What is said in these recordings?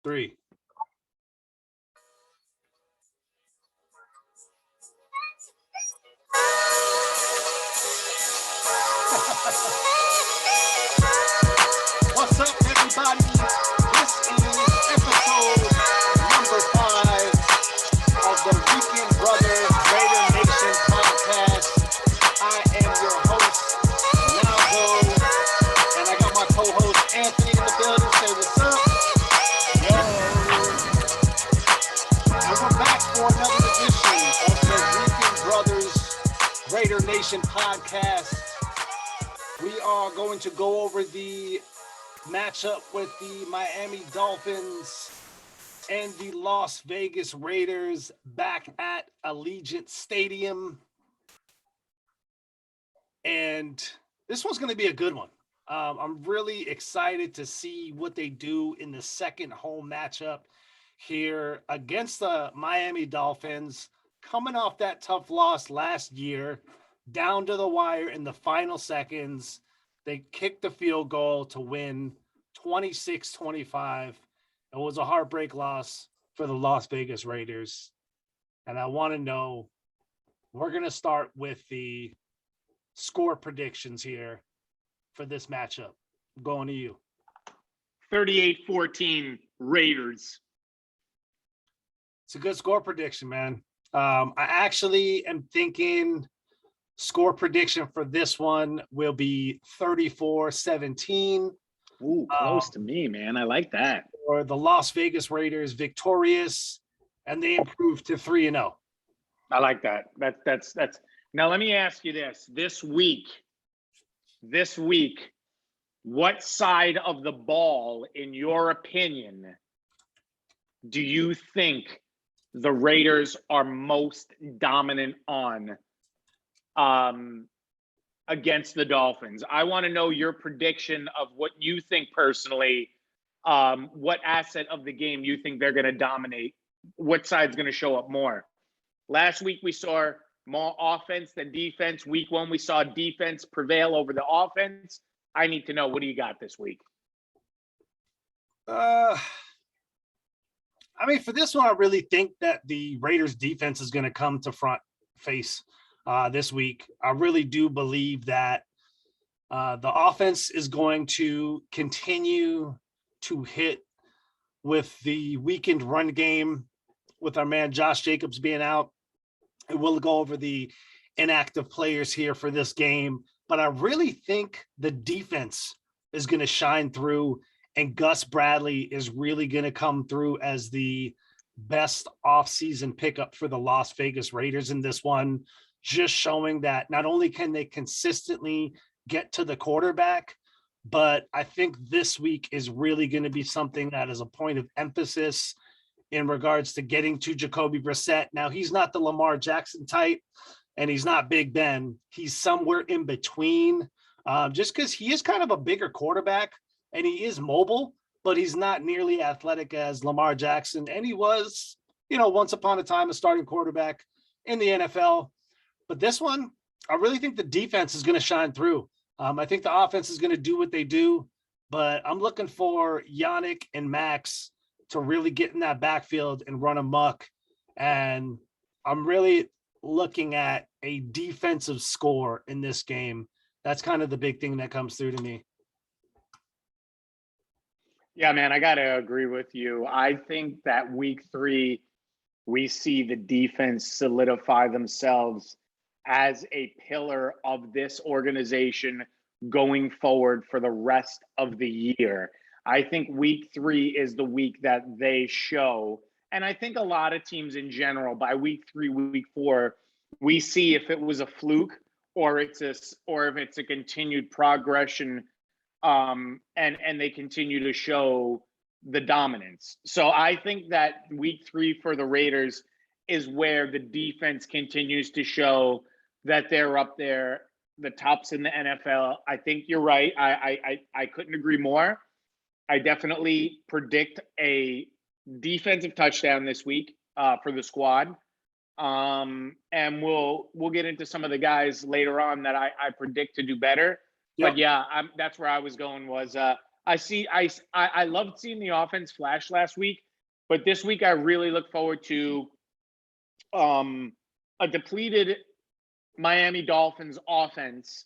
3. What's up, everybody? This is episode number 5 of the Rican Raidernation podcast. I am your host, Naldo, and I got my co-host Anthony in the building. Say what's up. Yo. And we're back for another edition of the Rican Brothers Raidernation podcast. We are going to go over the matchup with the Miami Dolphins and the Las Vegas Raiders back at Allegiant Stadium. And this one's going to be a good one. I'm really excited to see what they do in the second home matchup here against the Miami Dolphins, coming off that tough loss last year, down to the wire in the final seconds. They kicked the field goal to win 26-25. It was a heartbreak loss for the Las Vegas Raiders. And I want to know, we're going to start with the score predictions here for this matchup. I'm going to you. 38-14 Raiders. It's a good score prediction, man. I actually am thinking score prediction for this one will be 34-17. Ooh, close to me, man. I like that. Or the Las Vegas Raiders victorious, and they improve to 3-0. I like that. That's. Now let me ask you this: this week, what side of the ball, in your opinion, do you think the Raiders are most dominant on against the Dolphins? I want to know your prediction of what you think personally, what asset of the game you think they're going to dominate, what side's going to show up more. Last week we saw more offense than defense. Week 1 we saw defense prevail over the offense. I need to know, what do you got this week? I mean, for this one, I really think that the Raiders defense is going to come to front face this week. I really do believe that the offense is going to continue to hit with the weakened run game with our man Josh Jacobs being out. And we'll go over the inactive players here for this game. But I really think the defense is going to shine through, and Gus Bradley is really going to come through as the best offseason pickup for the Las Vegas Raiders in this one, just showing that not only can they consistently get to the quarterback, but I think this week is really going to be something that is a point of emphasis in regards to getting to Jacoby Brissett. Now, he's not the Lamar Jackson type, and he's not Big Ben. He's somewhere in between, just because he is kind of a bigger quarterback, and he is mobile, but he's not nearly athletic as Lamar Jackson. And he was, once upon a time, a starting quarterback in the NFL. But this one, I really think the defense is going to shine through. I think the offense is going to do what they do, but I'm looking for Yannick and Max to really get in that backfield and run amok. And I'm really looking at a defensive score in this game. That's kind of the big thing that comes through to me. Yeah, man, I got to agree with you. I think that week 3, we see the defense solidify themselves as a pillar of this organization going forward for the rest of the year. I think week 3 is the week that they show, and I think a lot of teams in general, by week 3, week 4, we see if it was a fluke or if it's a continued progression, and they continue to show the dominance. So I think that week 3 for the Raiders is where the defense continues to show that they're up there, the tops in the NFL. I think you're right. I couldn't agree more. I definitely predict a defensive touchdown this week for the squad. And we'll get into some of the guys later on that I predict to do better. Yep. But yeah, that's where I was going was I loved seeing the offense flash last week, but this week I really look forward to a depleted Miami Dolphins offense.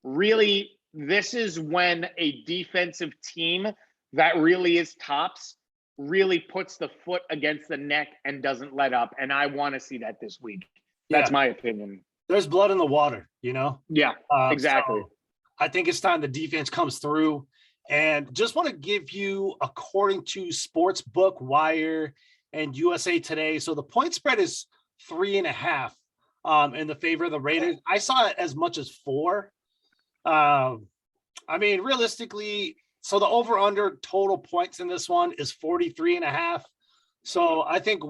Really, this is when a defensive team that really is tops really puts the foot against the neck and doesn't let up. And I want to see that this week. That's my opinion. There's blood in the water, you know? Yeah, exactly. So I think it's time the defense comes through. And just want to give you, according to Sportsbook Wire and USA Today, so the point spread is 3.5 in the favor of the Raiders. I saw it as much as 4. I mean, realistically, so the over-under total points in this one is 43.5. So I think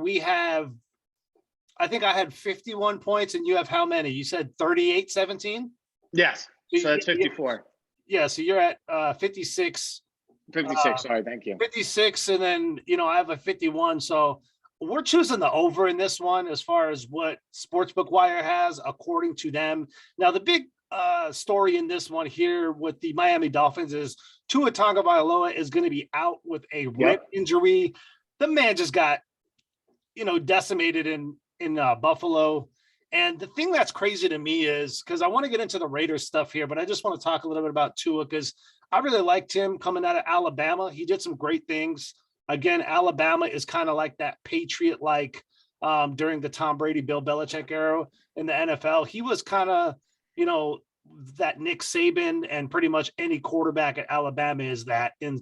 I had 51 points and you have how many? You said 38-17? Yes. So that's 54. Yeah, so you're at 56. 56, sorry, thank you. 56, and then, I have a 51. So we're choosing the over in this one as far as what Sportsbook Wire has, according to them. Now, the big story in this one here with the Miami Dolphins is Tua Tagovailoa is going to be out with a rib injury. The man just got, decimated in Buffalo. And the thing that's crazy to me is, because I want to get into the Raiders stuff here, but I just want to talk a little bit about Tua because I really liked him coming out of Alabama. He did some great things. Again, Alabama is kind of like that Patriot-like during the Tom Brady, Bill Belichick era in the NFL. He was kind of, that Nick Saban and pretty much any quarterback at Alabama is that in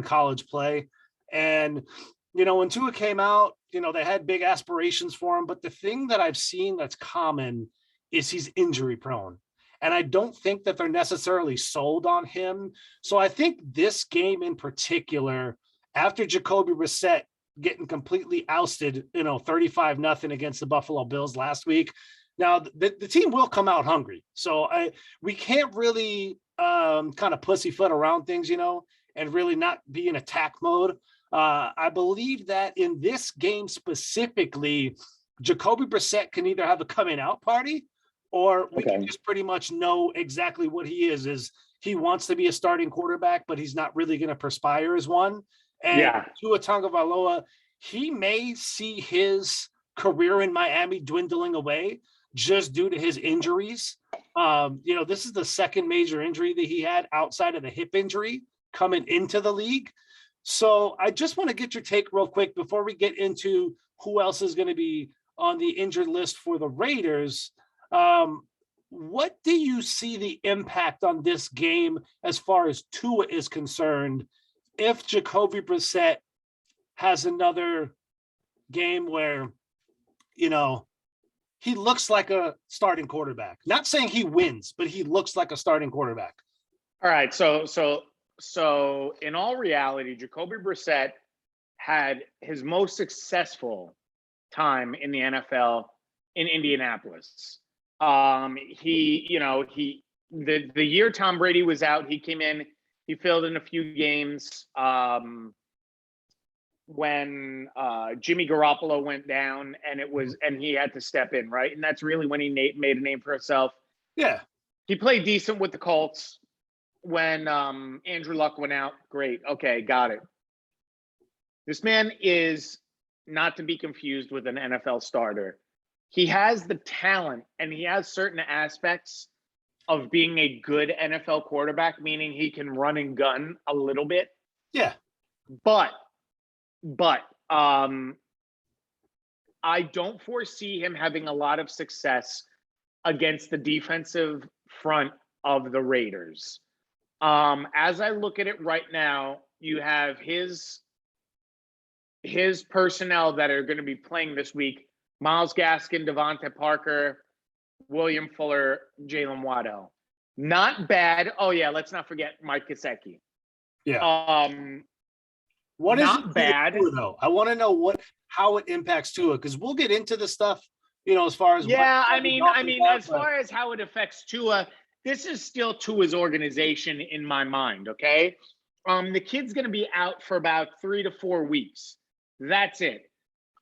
college play. And when Tua came out, they had big aspirations for him. But the thing that I've seen that's common is he's injury prone. And I don't think that they're necessarily sold on him. So I think this game in particular, after Jacoby Brissett getting completely ousted, 35-0 against the Buffalo Bills last week, now the team will come out hungry. So we can't really kind of pussyfoot around things, and really not be in attack mode. I believe that in this game specifically, Jacoby Brissett can either have a coming out party or we can just pretty much know exactly what he is he wants to be a starting quarterback, but he's not really going to perspire as one. And Tua Tagovailoa, he may see his career in Miami dwindling away just due to his injuries. This is the second major injury that he had outside of the hip injury coming into the league. So I just want to get your take real quick before we get into who else is going to be on the injured list for the Raiders. What do you see the impact on this game as far as Tua is concerned if Jacoby Brissett has another game where, he looks like a starting quarterback? Not saying he wins, but he looks like a starting quarterback. All right, So in all reality, Jacoby Brissett had his most successful time in the NFL in Indianapolis. The year Tom Brady was out, he came in, he filled in a few games when Jimmy Garoppolo went down and he had to step in, right? And that's really when he made a name for himself. Yeah. He played decent with the Colts. When Andrew Luck went out, great. Okay, got it. This man is not to be confused with an NFL starter. He has the talent and he has certain aspects of being a good NFL quarterback, meaning he can run and gun a little bit. Yeah. But I don't foresee him having a lot of success against the defensive front of the Raiders. As I look at it right now, you have his personnel that are going to be playing this week: Myles Gaskin, Devontae Parker, William Fuller, Jalen Waddell. Not bad. Oh yeah, let's not forget Mike Gesicki. Yeah. What is not bad though? I want to know how it impacts Tua, because we'll get into the stuff, as far as as far as how it affects Tua. This is still Tua's organization in my mind, okay? The kid's going to be out for about 3 to 4 weeks. That's it.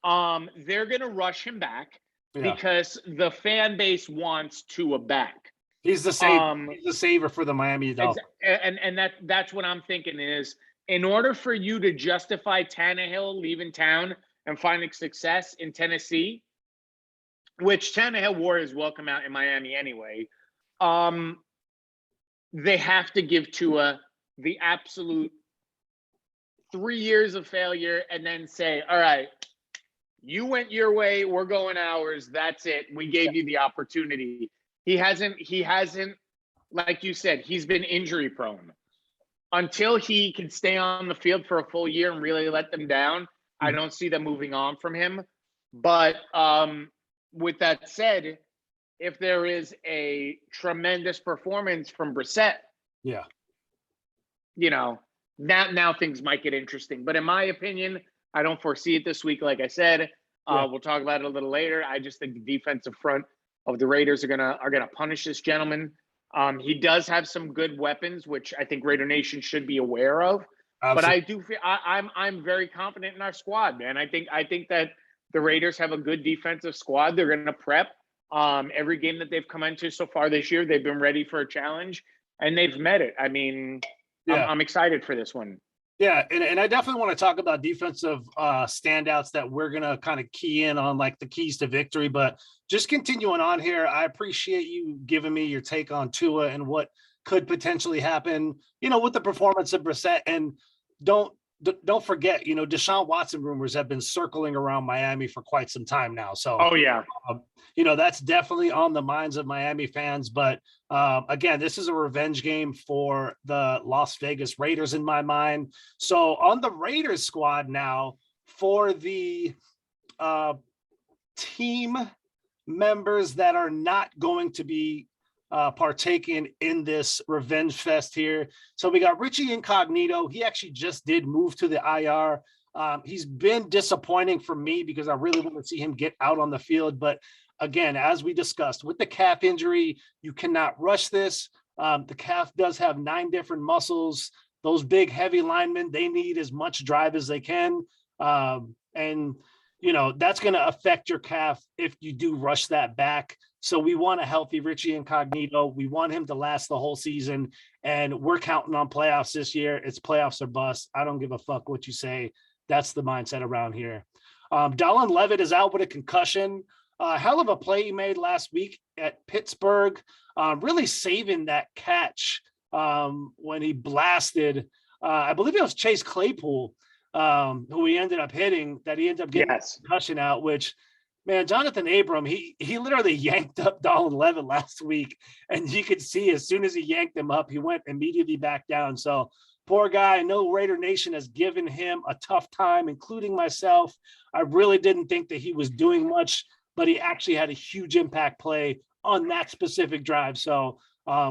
They're going to rush him back because the fan base wants Tua back. He's the saver. He's the saver for the Miami Dolphins. And that's what I'm thinking is, in order for you to justify Tannehill leaving town and finding success in Tennessee, which Tannehill Warriors welcome out in Miami anyway, they have to give Tua the absolute 3 years of failure and then say, all right, you went your way, we're going ours. That's it. We gave you the opportunity. He hasn't, like you said, he's been injury prone. Until he can stay on the field for a full year and really let them down, I don't see them moving on from him. But with that said, if there is a tremendous performance from Brissett, now things might get interesting. But in my opinion, I don't foresee it this week. Like I said, we'll talk about it a little later. I just think the defensive front of the Raiders are gonna punish this gentleman. He does have some good weapons, which I think Raider Nation should be aware of. Absolutely. But I do feel I'm very confident in our squad, man. I think that the Raiders have a good defensive squad. They're going to prep. Every game that they've come into so far this year, they've been ready for a challenge, and they've met it. I mean, I'm excited for this one. Yeah, and I definitely want to talk about defensive standouts that we're going to kind of key in on, like the keys to victory. But just continuing on here, I appreciate you giving me your take on Tua and what could potentially happen, with the performance of Brissett. And don't forget, Deshaun Watson rumors have been circling around Miami for quite some time now. So, that's definitely on the minds of Miami fans. But again, this is a revenge game for the Las Vegas Raiders in my mind. So on the Raiders squad now, for the team members that are not going to be partaking in this revenge fest here. So we got Richie Incognito. He actually just did move to the IR. He's been disappointing for me because I really want to see him get out on the field. But again, as we discussed, with the calf injury, you cannot rush this. The calf does have 9 different muscles. Those big, heavy linemen, they need as much drive as they can. And that's going to affect your calf if you do rush that back. So we want a healthy Richie Incognito. We want him to last the whole season. And we're counting on playoffs this year. It's playoffs or bust. I don't give a fuck what you say. That's the mindset around here. Dallin Levitt is out with a concussion. Hell of a play he made last week at Pittsburgh. Really saving that catch when he blasted, I believe it was Chase Claypool, who he ended up hitting, that he ended up getting a concussion out, which, man, Jonathan Abram, he literally yanked up Dallin Levitt last week, and you could see as soon as he yanked him up, he went immediately back down. So poor guy. I know Raider Nation has given him a tough time, including myself. I really didn't think that he was doing much, but he actually had a huge impact play on that specific drive. So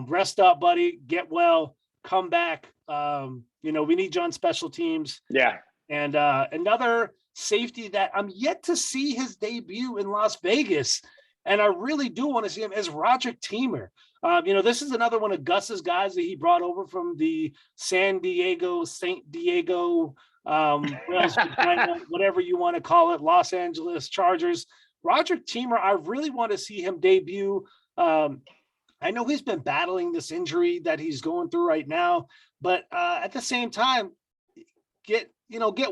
rest up, buddy. Get well. Come back. We need you on special teams. Yeah. And another safety that I'm yet to see his debut in Las Vegas, and I really do want to see him, is Roderick Teemer. This is another one of Gus's guys that he brought over from the St. Diego, whatever you want to call it, Los Angeles Chargers. Roderick Teemer, I really want to see him debut. I know he's been battling this injury that he's going through right now, but at the same time, get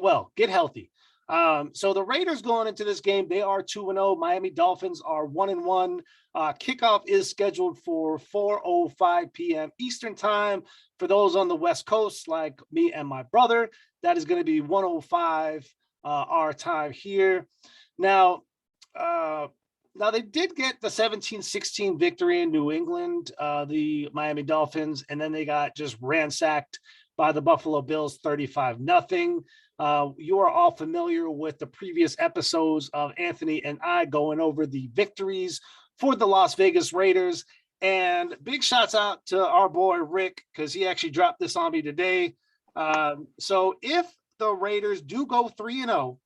well, get healthy. So the Raiders going into this game, they are 2-0. Miami Dolphins are 1-1. Kickoff is scheduled for 4:05 p.m. Eastern time. For those on the West Coast, like me and my brother, that is going to be 1:05 our time here. Now they did get the 17-16 victory in New England, the Miami Dolphins, and then they got just ransacked by the Buffalo Bills 35-0. You are all familiar with the previous episodes of Anthony and I going over the victories for the Las Vegas Raiders. And big shouts out to our boy Rick, because he actually dropped this on me today. So if the Raiders do go 3-0,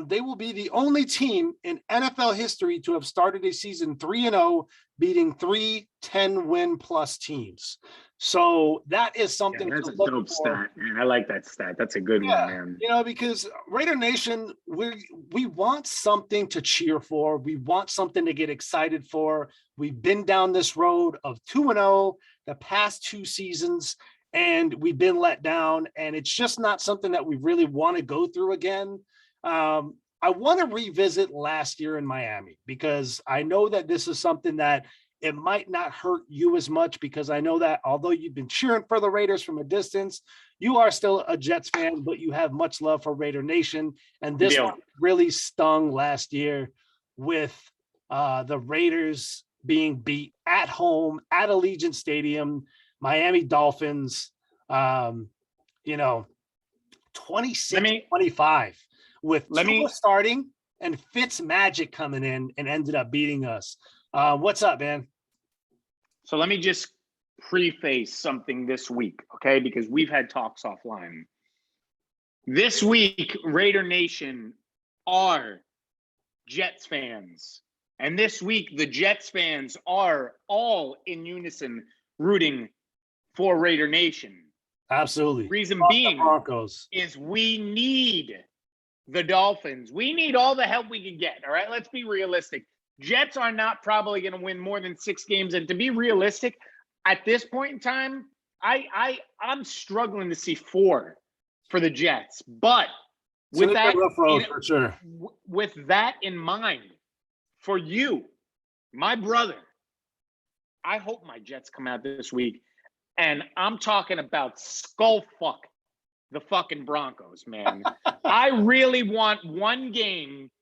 they will be the only team in NFL history to have started a season 3-0, beating 3 10-win-plus teams. So that is Yeah, something that's to a look dope for. stat, man. I like that stat. That's a good one, Yeah, man. because Raider Nation, we want something to cheer for. We want something to get excited for. We've been down this road of 2-0 the past 2 seasons, and we've been let down. And it's just not something that we really want to go through again. I want to revisit last year in Miami because I know that this is something that it might not hurt you as much, because I know that although you've been cheering for the Raiders from a distance, you are still a Jets fan, but you have much love for Raider Nation. And this one really stung last year with the Raiders being beat at home at Allegiant Stadium, Miami Dolphins, 26-25 with Tua starting and Fitz Magic coming in and ended up beating us. What's up, man? So let me just preface something this week, okay? Because we've had talks offline. This week, Raider Nation are Jets fans. And this week, the Jets fans are all in unison rooting for Raider Nation. Absolutely. Reason being is we need the Dolphins. We need all the help we can get, all right? Let's be realistic. Jets are not probably going to win more than 6 games. And to be realistic, at this point in time, I'm struggling to see 4 for the Jets. But with that, for sure. With that in mind, for you, my brother, I hope my Jets come out this week. And I'm talking about skull fuck the fucking Broncos, man. I really want one game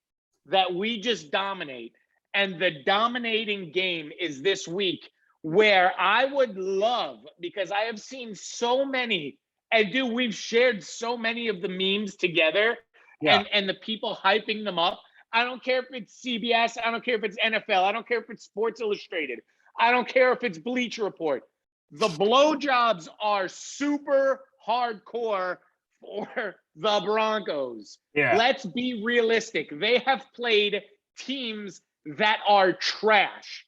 that we just dominate. And the dominating game is this week, where I would love, because I have seen so many, and dude, we've shared so many of the memes together, and the people hyping them up. I don't care if it's CBS, I don't care if it's NFL, I don't care if it's Sports Illustrated, I don't care if it's Bleacher Report. The blowjobs are super hardcore for the Broncos. Yeah. Let's be realistic. They have played teams that are trash.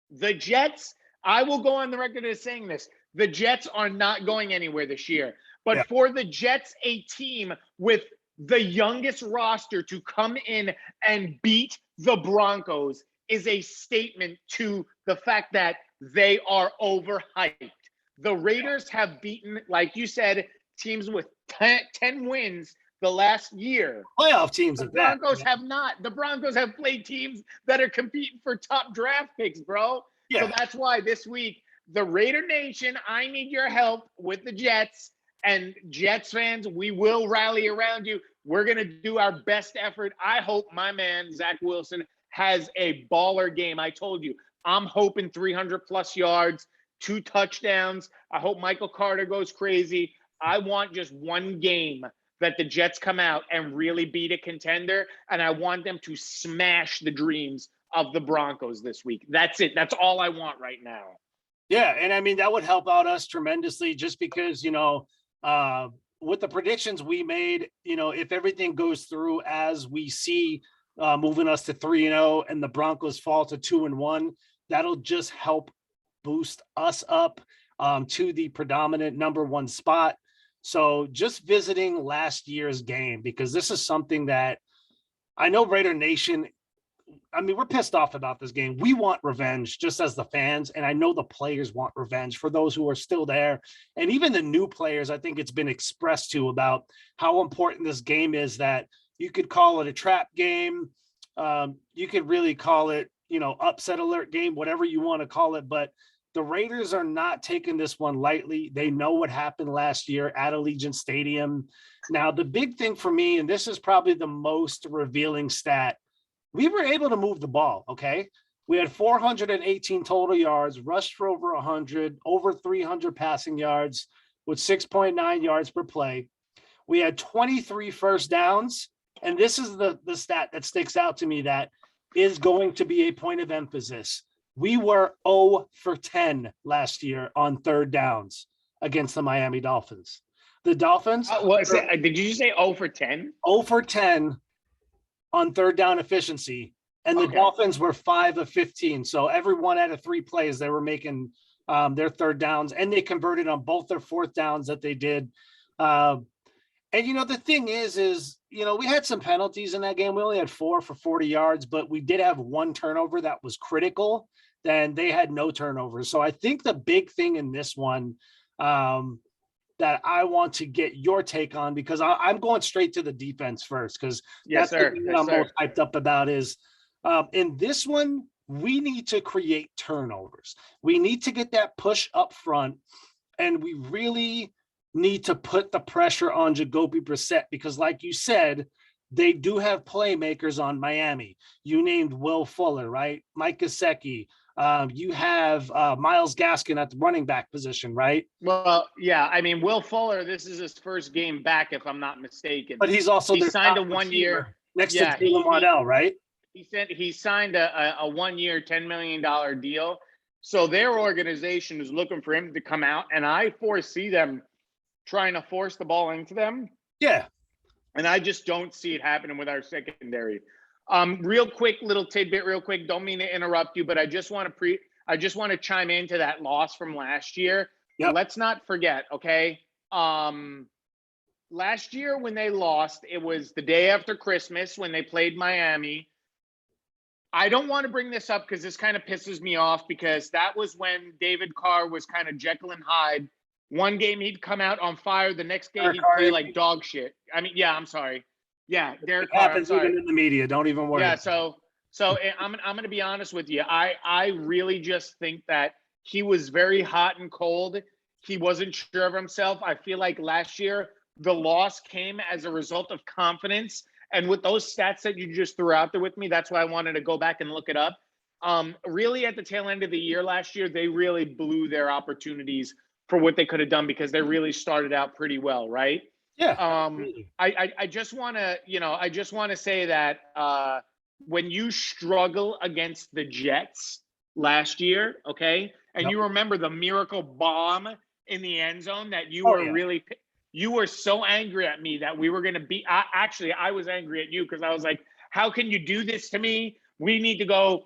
The Jets, I will go on the record as saying this, the Jets are not going anywhere this year. But for the Jets, a team with the youngest roster to come in and beat the Broncos is a statement to the fact that they are overhyped. The Raiders have beaten, like you said, teams with 10 wins the last year. Playoff teams at that. The Broncos have not. The Broncos have played teams that are competing for top draft picks, bro. Yeah. So that's why this week, the Raider Nation, I need your help with the Jets. And Jets fans, we will rally around you. We're going to do our best effort. I hope my man, Zach Wilson, has a baller game. I told you, I'm hoping 300-plus yards, 2 touchdowns. I hope Michael Carter goes crazy. I want just one game that the Jets come out and really beat a contender, and I want them to smash the dreams of the Broncos this week. That's it. That's all I want right now. Yeah, and I mean, that would help out us tremendously, just because, with the predictions we made, if everything goes through as we see, moving us to 3-0 and the Broncos fall to 2-1, that'll just help boost us up to the predominant number 1 spot. So just visiting last year's game, because this is something that I know Raider Nation, I mean, we're pissed off about this game. We want revenge just as the fans. And I know the players want revenge for those who are still there. And even the new players, I think it's been expressed to about how important this game is, that you could call it a trap game. You could really call it, upset alert game, whatever you want to call it. But the Raiders are not taking this one lightly. They know what happened last year at Allegiant Stadium. Now, the big thing for me, and this is probably the most revealing stat, we were able to move the ball, okay? We had 418 total yards, rushed for over 100, over 300 passing yards with 6.9 yards per play. We had 23 first downs, and this is the stat that sticks out to me that is going to be a point of emphasis. We were 0 for 10 last year on 3rd downs against the Miami Dolphins. The Dolphins. Did you say 0 for 10? 0 for 10 on 3rd down efficiency. And the Dolphins were 5 of 15. So every 1 out of 3 plays, they were making their third downs, and they converted on both their fourth downs that they did. And, the thing is, we had some penalties in that game. We only had 4 for 40 yards, but we did have one turnover that was critical. Then they had no turnovers. So I think the big thing in this one that I want to get your take on, because I'm going straight to the defense first, because Yes, that's sir. the thing that Yes, I'm sir. most hyped up about is in this one, we need to create turnovers. We need to get that push up front, and we really need to put the pressure on Jacoby Brissett, because like you said, they do have playmakers on Miami. You named Will Fuller, right? Mike Gesicki. You have Myles Gaskin at the running back position, right? Well, yeah. I mean, Will Fuller, this is his first game back, if I'm not mistaken. But he's also their signed a top 1 year receiver next to Jalen Waddell, right? He signed a 1 year, $10 million deal. So their organization is looking for him to come out, and I foresee them trying to force the ball into them. Yeah. And I just don't see it happening with our secondary. Real quick, little tidbit, real quick. Don't mean to interrupt you, but I just want to chime into that loss from last year. Yep. Let's not forget, okay? Last year when they lost, it was the day after Christmas when they played Miami. I don't want to bring this up because this kind of pisses me off, because that was when David Carr was kind of Jekyll and Hyde. One game he'd come out on fire, the next game he'd play like dog shit. I mean, yeah, I'm sorry. Yeah, Derek Carr. Happens even in the media. Don't even worry. Yeah, so I'm going to be honest with you. I really just think that he was very hot and cold. He wasn't sure of himself. I feel like last year the loss came as a result of confidence. And with those stats that you just threw out there with me, that's why I wanted to go back and look it up. Really, at the tail end of the year last year, they really blew their opportunities for what they could have done, because they really started out pretty well, right? Yeah. I just want to say that when you struggle against the Jets last year, okay, and you remember the miracle bomb in the end zone that you you were so angry at me that we were going to beat. I was angry at you because I was like, how can you do this to me? We need to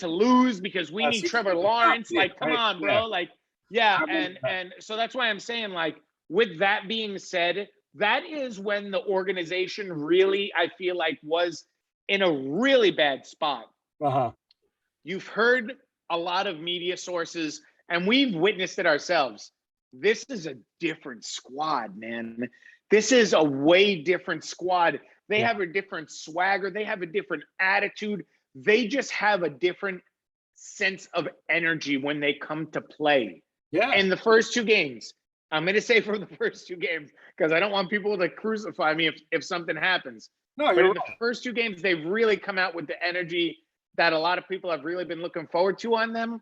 lose because we need Trevor Lawrence. Like, come on, bro. Like, yeah. And so that's why I'm saying, like, with that being said, that is when the organization really, I feel like, was in a really bad spot. You've heard a lot of media sources, and we've witnessed it ourselves. This is a different squad, man. This is a way different squad. They have a different swagger. They have a different attitude. They just have a different sense of energy when they come to play. Yeah. In the first 2 games, I'm going to say for the first 2 games, because I don't want people to crucify me if something happens. No, but in the first 2 games, they've really come out with the energy that a lot of people have really been looking forward to on them.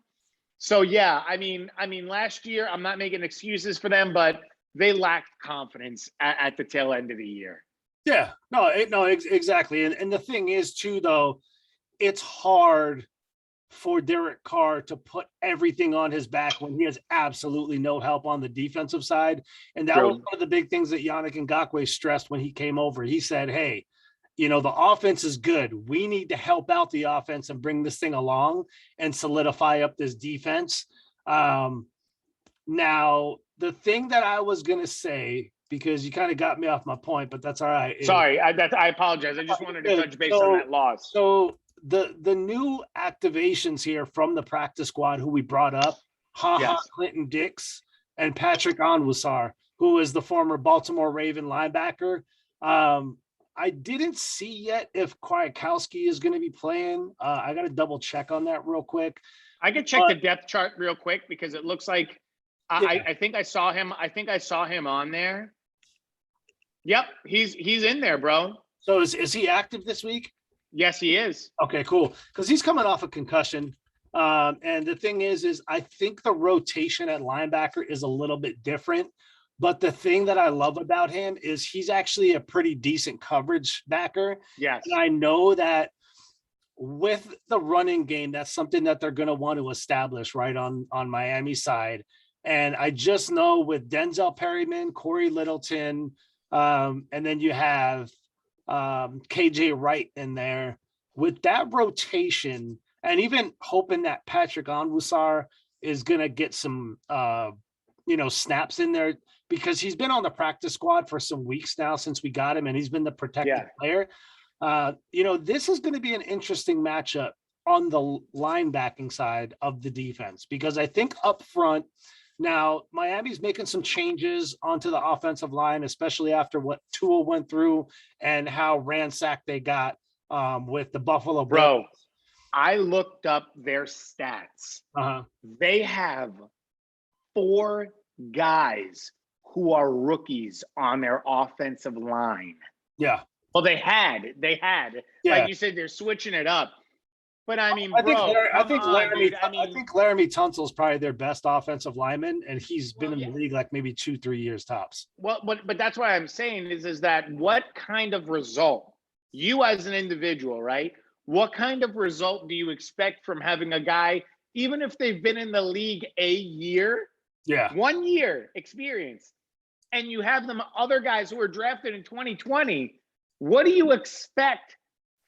So, yeah, I mean, last year, I'm not making excuses for them, but they lacked confidence at the tail end of the year. Yeah, exactly. And the thing is, too, though, it's hard for Derek Carr to put everything on his back when he has absolutely no help on the defensive side. And that was one of the big things that Yannick Ngakoue stressed when he came over. He said, hey, the offense is good. We need to help out the offense and bring this thing along and solidify up this defense. Now, the thing that I was going to say, because you kind of got me off my point, but that's all right. Sorry, I apologize. I just wanted to touch base on that loss. So the new activations here from the practice squad who we brought up, Clinton Dix and Patrick Onwuzar, who is the former Baltimore Raven linebacker. I didn't see yet if Kwiatkowski is going to be playing. I got to double check on that real quick. I can check the depth chart real quick because it looks like I think I saw him. I think I saw him on there. Yep, he's in there, bro. So is he active this week? Yes, he is. Okay, cool. Because he's coming off a concussion. And the thing is I think the rotation at linebacker is a little bit different. But the thing that I love about him is he's actually a pretty decent coverage backer. Yes. And I know that with the running game, that's something that they're going to want to establish right on Miami's side. And I just know with Denzel Perryman, Corey Littleton, and then you have KJ Wright in there with that rotation, and even hoping that Patrick Onwuzar is going to get some, snaps in there because he's been on the practice squad for some weeks now since we got him, and he's been the protected player. This is going to be an interesting matchup on the linebacking side of the defense, because I think up front now Miami's making some changes onto the offensive line, especially after what Tua went through and how ransacked they got with the Buffalo Bills. Bro, I looked up their stats. They have 4 guys who are rookies on their offensive line. Yeah. Well, they had. Yeah. Like you said, they're switching it up. But I mean, I think Laramie Tunsil's probably their best offensive lineman, and he's been in the league like maybe 2-3 years tops. Well, but that's what I'm saying is that what kind of result, you as an individual, right? What kind of result do you expect from having a guy, even if they've been in the league a year, 1 year experience, and you have them other guys who were drafted in 2020? What do you expect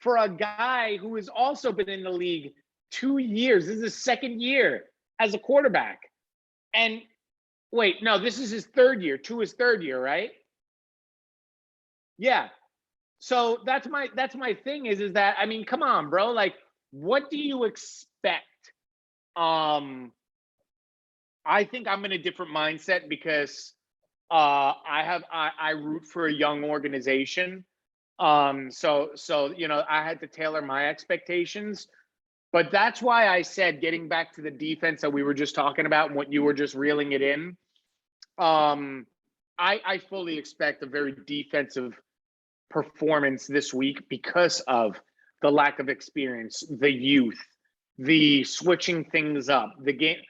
for a guy who has also been in the league 2 years? This is his second year as a quarterback. And wait, no, this is his third year. Tua's third year, right? Yeah. So that's my thing is that, I mean, come on, bro. Like, what do you expect? I think I'm in a different mindset because I root for a young organization. So I had to tailor my expectations, but that's why I said, getting back to the defense that we were just talking about and what you were just reeling it in, I fully expect a very defensive performance this week because of the lack of experience, the youth, the switching things up, the game.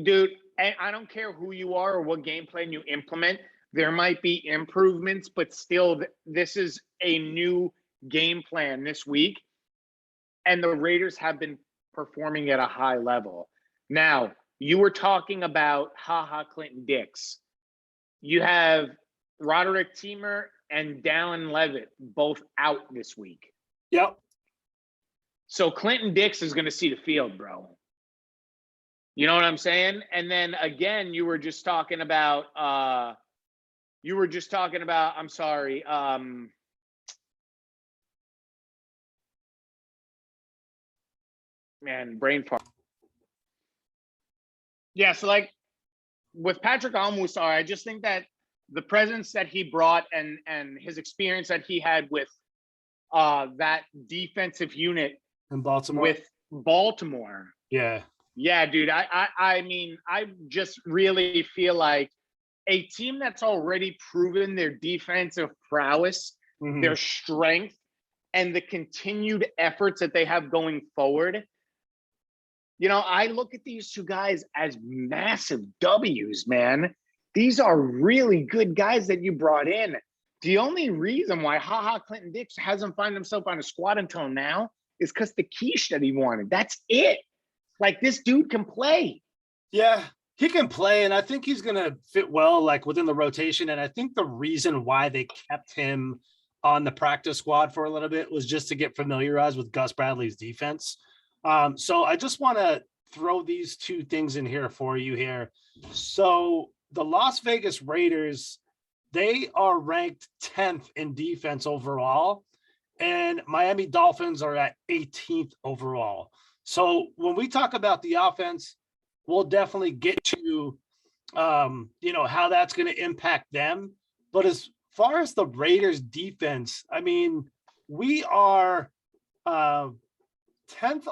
Dude, I don't care who you are or what game plan you implement. There might be improvements, but still, this is a new game plan this week. And the Raiders have been performing at a high level. Now, you were talking about Clinton Dix. You have Roderick Teemer and Dallin Levitt both out this week. Yep. So Clinton Dix is going to see the field, bro. You know what I'm saying? And then again, you were just talking about I'm sorry. Brain fart. Yeah, so like with Patrick Almusar, I just think that the presence that he brought and his experience that he had with that defensive unit in Baltimore. With Baltimore. Yeah, dude. I mean, I just really feel like a team that's already proven their defensive prowess, their strength, and the continued efforts that they have going forward. You know, I look at these two guys as massive W's, man. These are really good guys that you brought in. The only reason why Clinton Dix hasn't found himself on a squad until now is because the quiche that he wanted. That's it. Like, this dude can play. Yeah, he can play, and I think he's going to fit well, like, within the rotation. And I think the reason why they kept him on the practice squad for a little bit was just to get familiarized with Gus Bradley's defense. So I just want to throw these two things in here for you here. So the Las Vegas Raiders, they are ranked 10th in defense overall, and Miami Dolphins are at 18th overall. So when we talk about the offense, we'll definitely get to, how that's going to impact them. But as far as the Raiders defense, I mean, we are 10th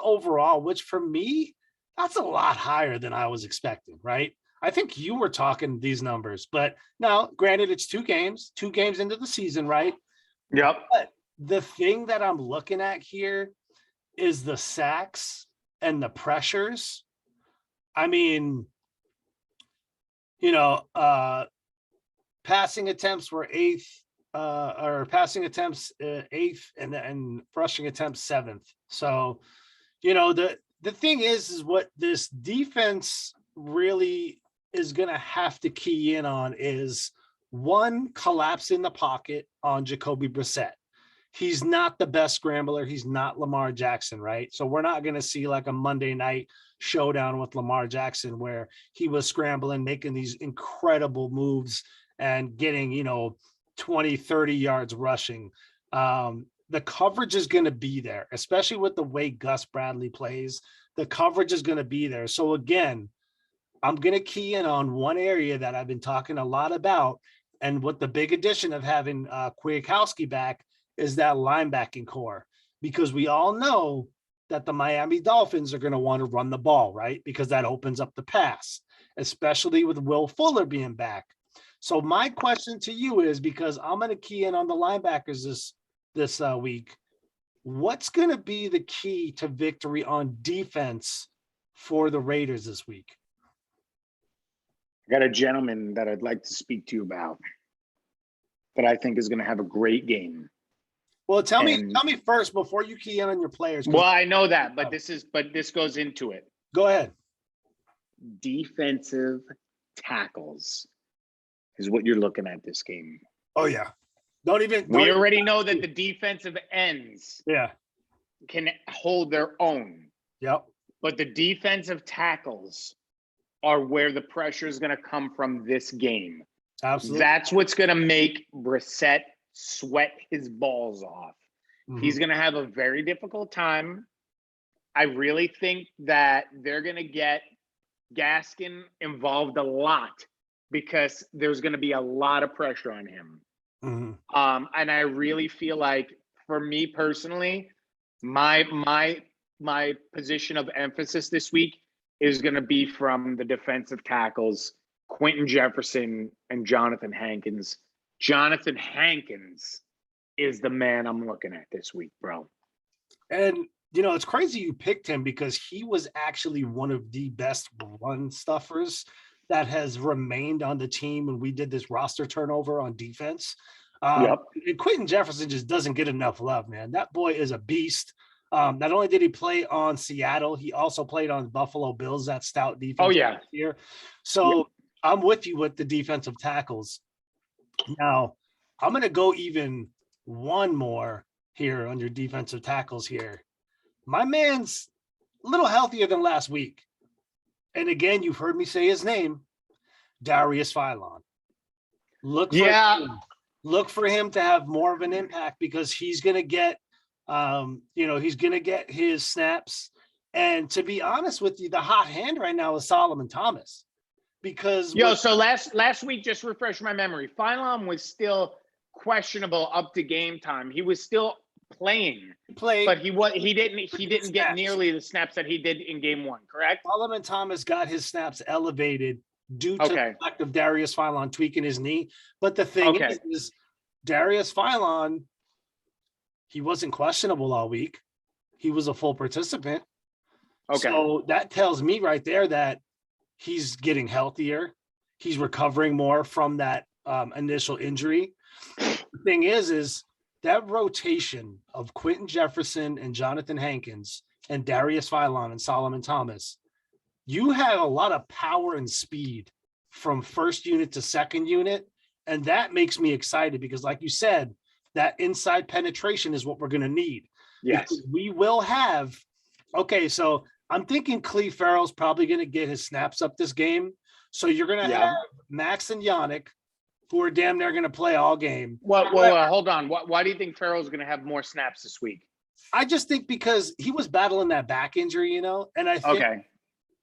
overall, which for me, that's a lot higher than I was expecting, right? I think you were talking these numbers, but now, granted, it's 2 games into the season, right? Yep. But the thing that I'm looking at here is the sacks and the pressures. I mean, passing attempts were 8th, passing attempts 8th, and rushing attempts 7th. So, the thing is what this defense really is going to have to key in on is, one, collapse in the pocket on Jacoby Brissett. He's not the best scrambler. He's not Lamar Jackson, right? So we're not going to see like a Monday night showdown with Lamar Jackson where he was scrambling, making these incredible moves and getting, 20, 30 yards rushing. The coverage is going to be there, especially with the way Gus Bradley plays. The coverage is going to be there. So again, I'm going to key in on one area that I've been talking a lot about. And with the big addition of having Kwiatkowski back is that linebacking core, because we all know that the Miami Dolphins are going to want to run the ball, right? Because that opens up the pass, especially with Will Fuller being back. So my question to you is, because I'm going to key in on the linebackers this week, what's going to be the key to victory on defense for the Raiders this week? I got a gentleman that I'd like to speak to you about that I think is going to have a great game. Well, tell me first before you key in on your players. Well, I know that, but this goes into it. Go ahead. Defensive tackles is what you're looking at this game. Oh yeah. We already know that the defensive ends can hold their own. Yep. But the defensive tackles are where the pressure is going to come from this game. Absolutely. That's what's going to make Brissett sweat his balls off. Mm-hmm. He's going to have a very difficult time. I really think that they're going to get Gaskin involved a lot because there's going to be a lot of pressure on him. Mm-hmm. And I really feel like, for me personally, my position of emphasis this week is going to be from the defensive tackles, Quentin Jefferson and Jonathan Hankins. Jonathan Hankins is the man I'm looking at this week, bro. And, it's crazy you picked him because he was actually one of the best run stuffers that has remained on the team when we did this roster turnover on defense. And Quentin Jefferson just doesn't get enough love, man. That boy is a beast. Not only did he play on Seattle, he also played on Buffalo Bills, that stout defense. Oh, yeah. Here. So I'm with you with the defensive tackles. Now, I'm going to go even one more here on your defensive tackles here. My man's a little healthier than last week. And again, you've heard me say his name, Darius Philon. Look for him to have more of an impact because he's going to get he's going to get his snaps. And to be honest with you, the hot hand right now is Solomon Thomas. Because so last week, just refresh my memory, Philon was still questionable up to game time. He was still playing, but he didn't get nearly the snaps that he did in game one, correct? Solomon Thomas got his snaps elevated due to the fact of Darius Philon tweaking his knee. But the thing is Darius Philon, he wasn't questionable all week. He was a full participant. Okay. So that tells me right there that he's getting healthier. He's recovering more from that initial injury. The thing is that rotation of Quentin Jefferson and Jonathan Hankins and Darius Philon and Solomon Thomas, you have a lot of power and speed from first unit to second unit. And that makes me excited because, like you said, that inside penetration is what we're going to need. Yes. Because we will have, so I'm thinking Cleve Farrell's probably going to get his snaps up this game. So you're going to have Max and Yannick, who are damn near going to play all game. Well, hold on. Why do you think Farrell's going to have more snaps this week? I just think because he was battling that back injury, and I think,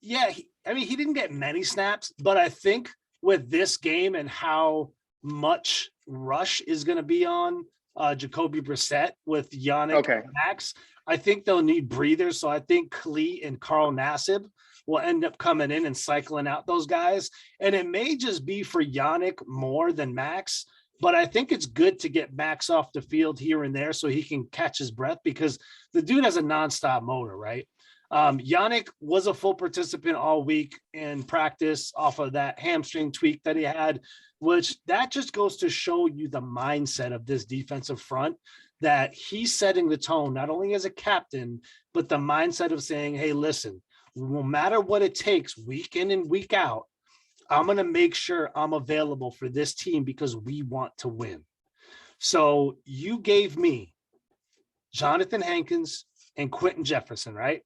he didn't get many snaps, but I think with this game and how much rush is going to be on Jacoby Brissett with Yannick and Max, I think they'll need breathers. So I think Klee and Carl Nassib will end up coming in and cycling out those guys. And it may just be for Yannick more than Max, but I think it's good to get Max off the field here and there so he can catch his breath because the dude has a nonstop motor, right? Yannick was a full participant all week in practice off of that hamstring tweak that he had, which that just goes to show you the mindset of this defensive front, that he's setting the tone, not only as a captain, but the mindset of saying, hey, listen, no matter what it takes week in and week out, I'm going to make sure I'm available for this team because we want to win. So you gave me Jonathan Hankins, and Quentin Jefferson, right?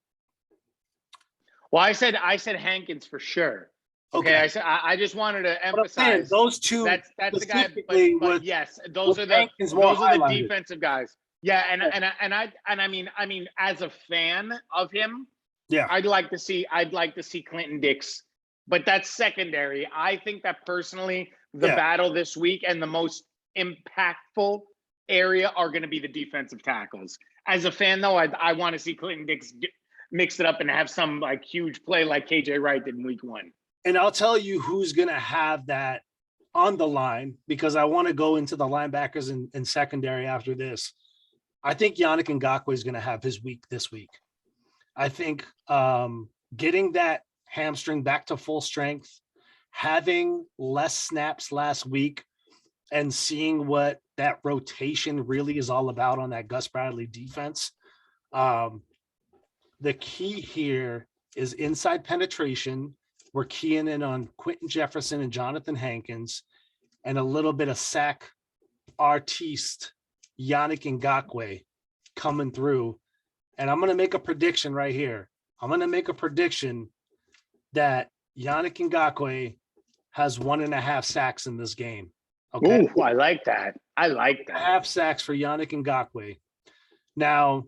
Well, I said Hankins for sure. Okay, Okay. I just wanted to But I'm saying emphasize those two that's the guy. specifically But with yes, those are the Hankins more highlighted. defensive guys. Yeah, and I mean, as a fan of him, Yeah. I'd like to see Clinton Dix, but that's secondary. I think that personally, the battle this week and the most impactful area are going to be the defensive tackles. As a fan, though, I want to see Clinton Dix mix it up and have some like huge play like KJ Wright did in week 1. And I'll tell you who's going to have that on the line, because I want to go into the linebackers and secondary after this. I think Yannick Ngakoue is going to have his week this week. I think getting that hamstring back to full strength, having less snaps last week, and seeing what that rotation really is all about on that Gus Bradley defense. The key here is inside penetration. We're keying in on Quentin Jefferson and Jonathan Hankins, and a little bit of sack artiste Yannick Ngakoue coming through. And I'm going to make a prediction right here. I'm going to make a prediction that Yannick Ngakoue has 1.5 sacks in this game. Okay. Ooh, I like that. Half sacks for Yannick Ngakoue. Now,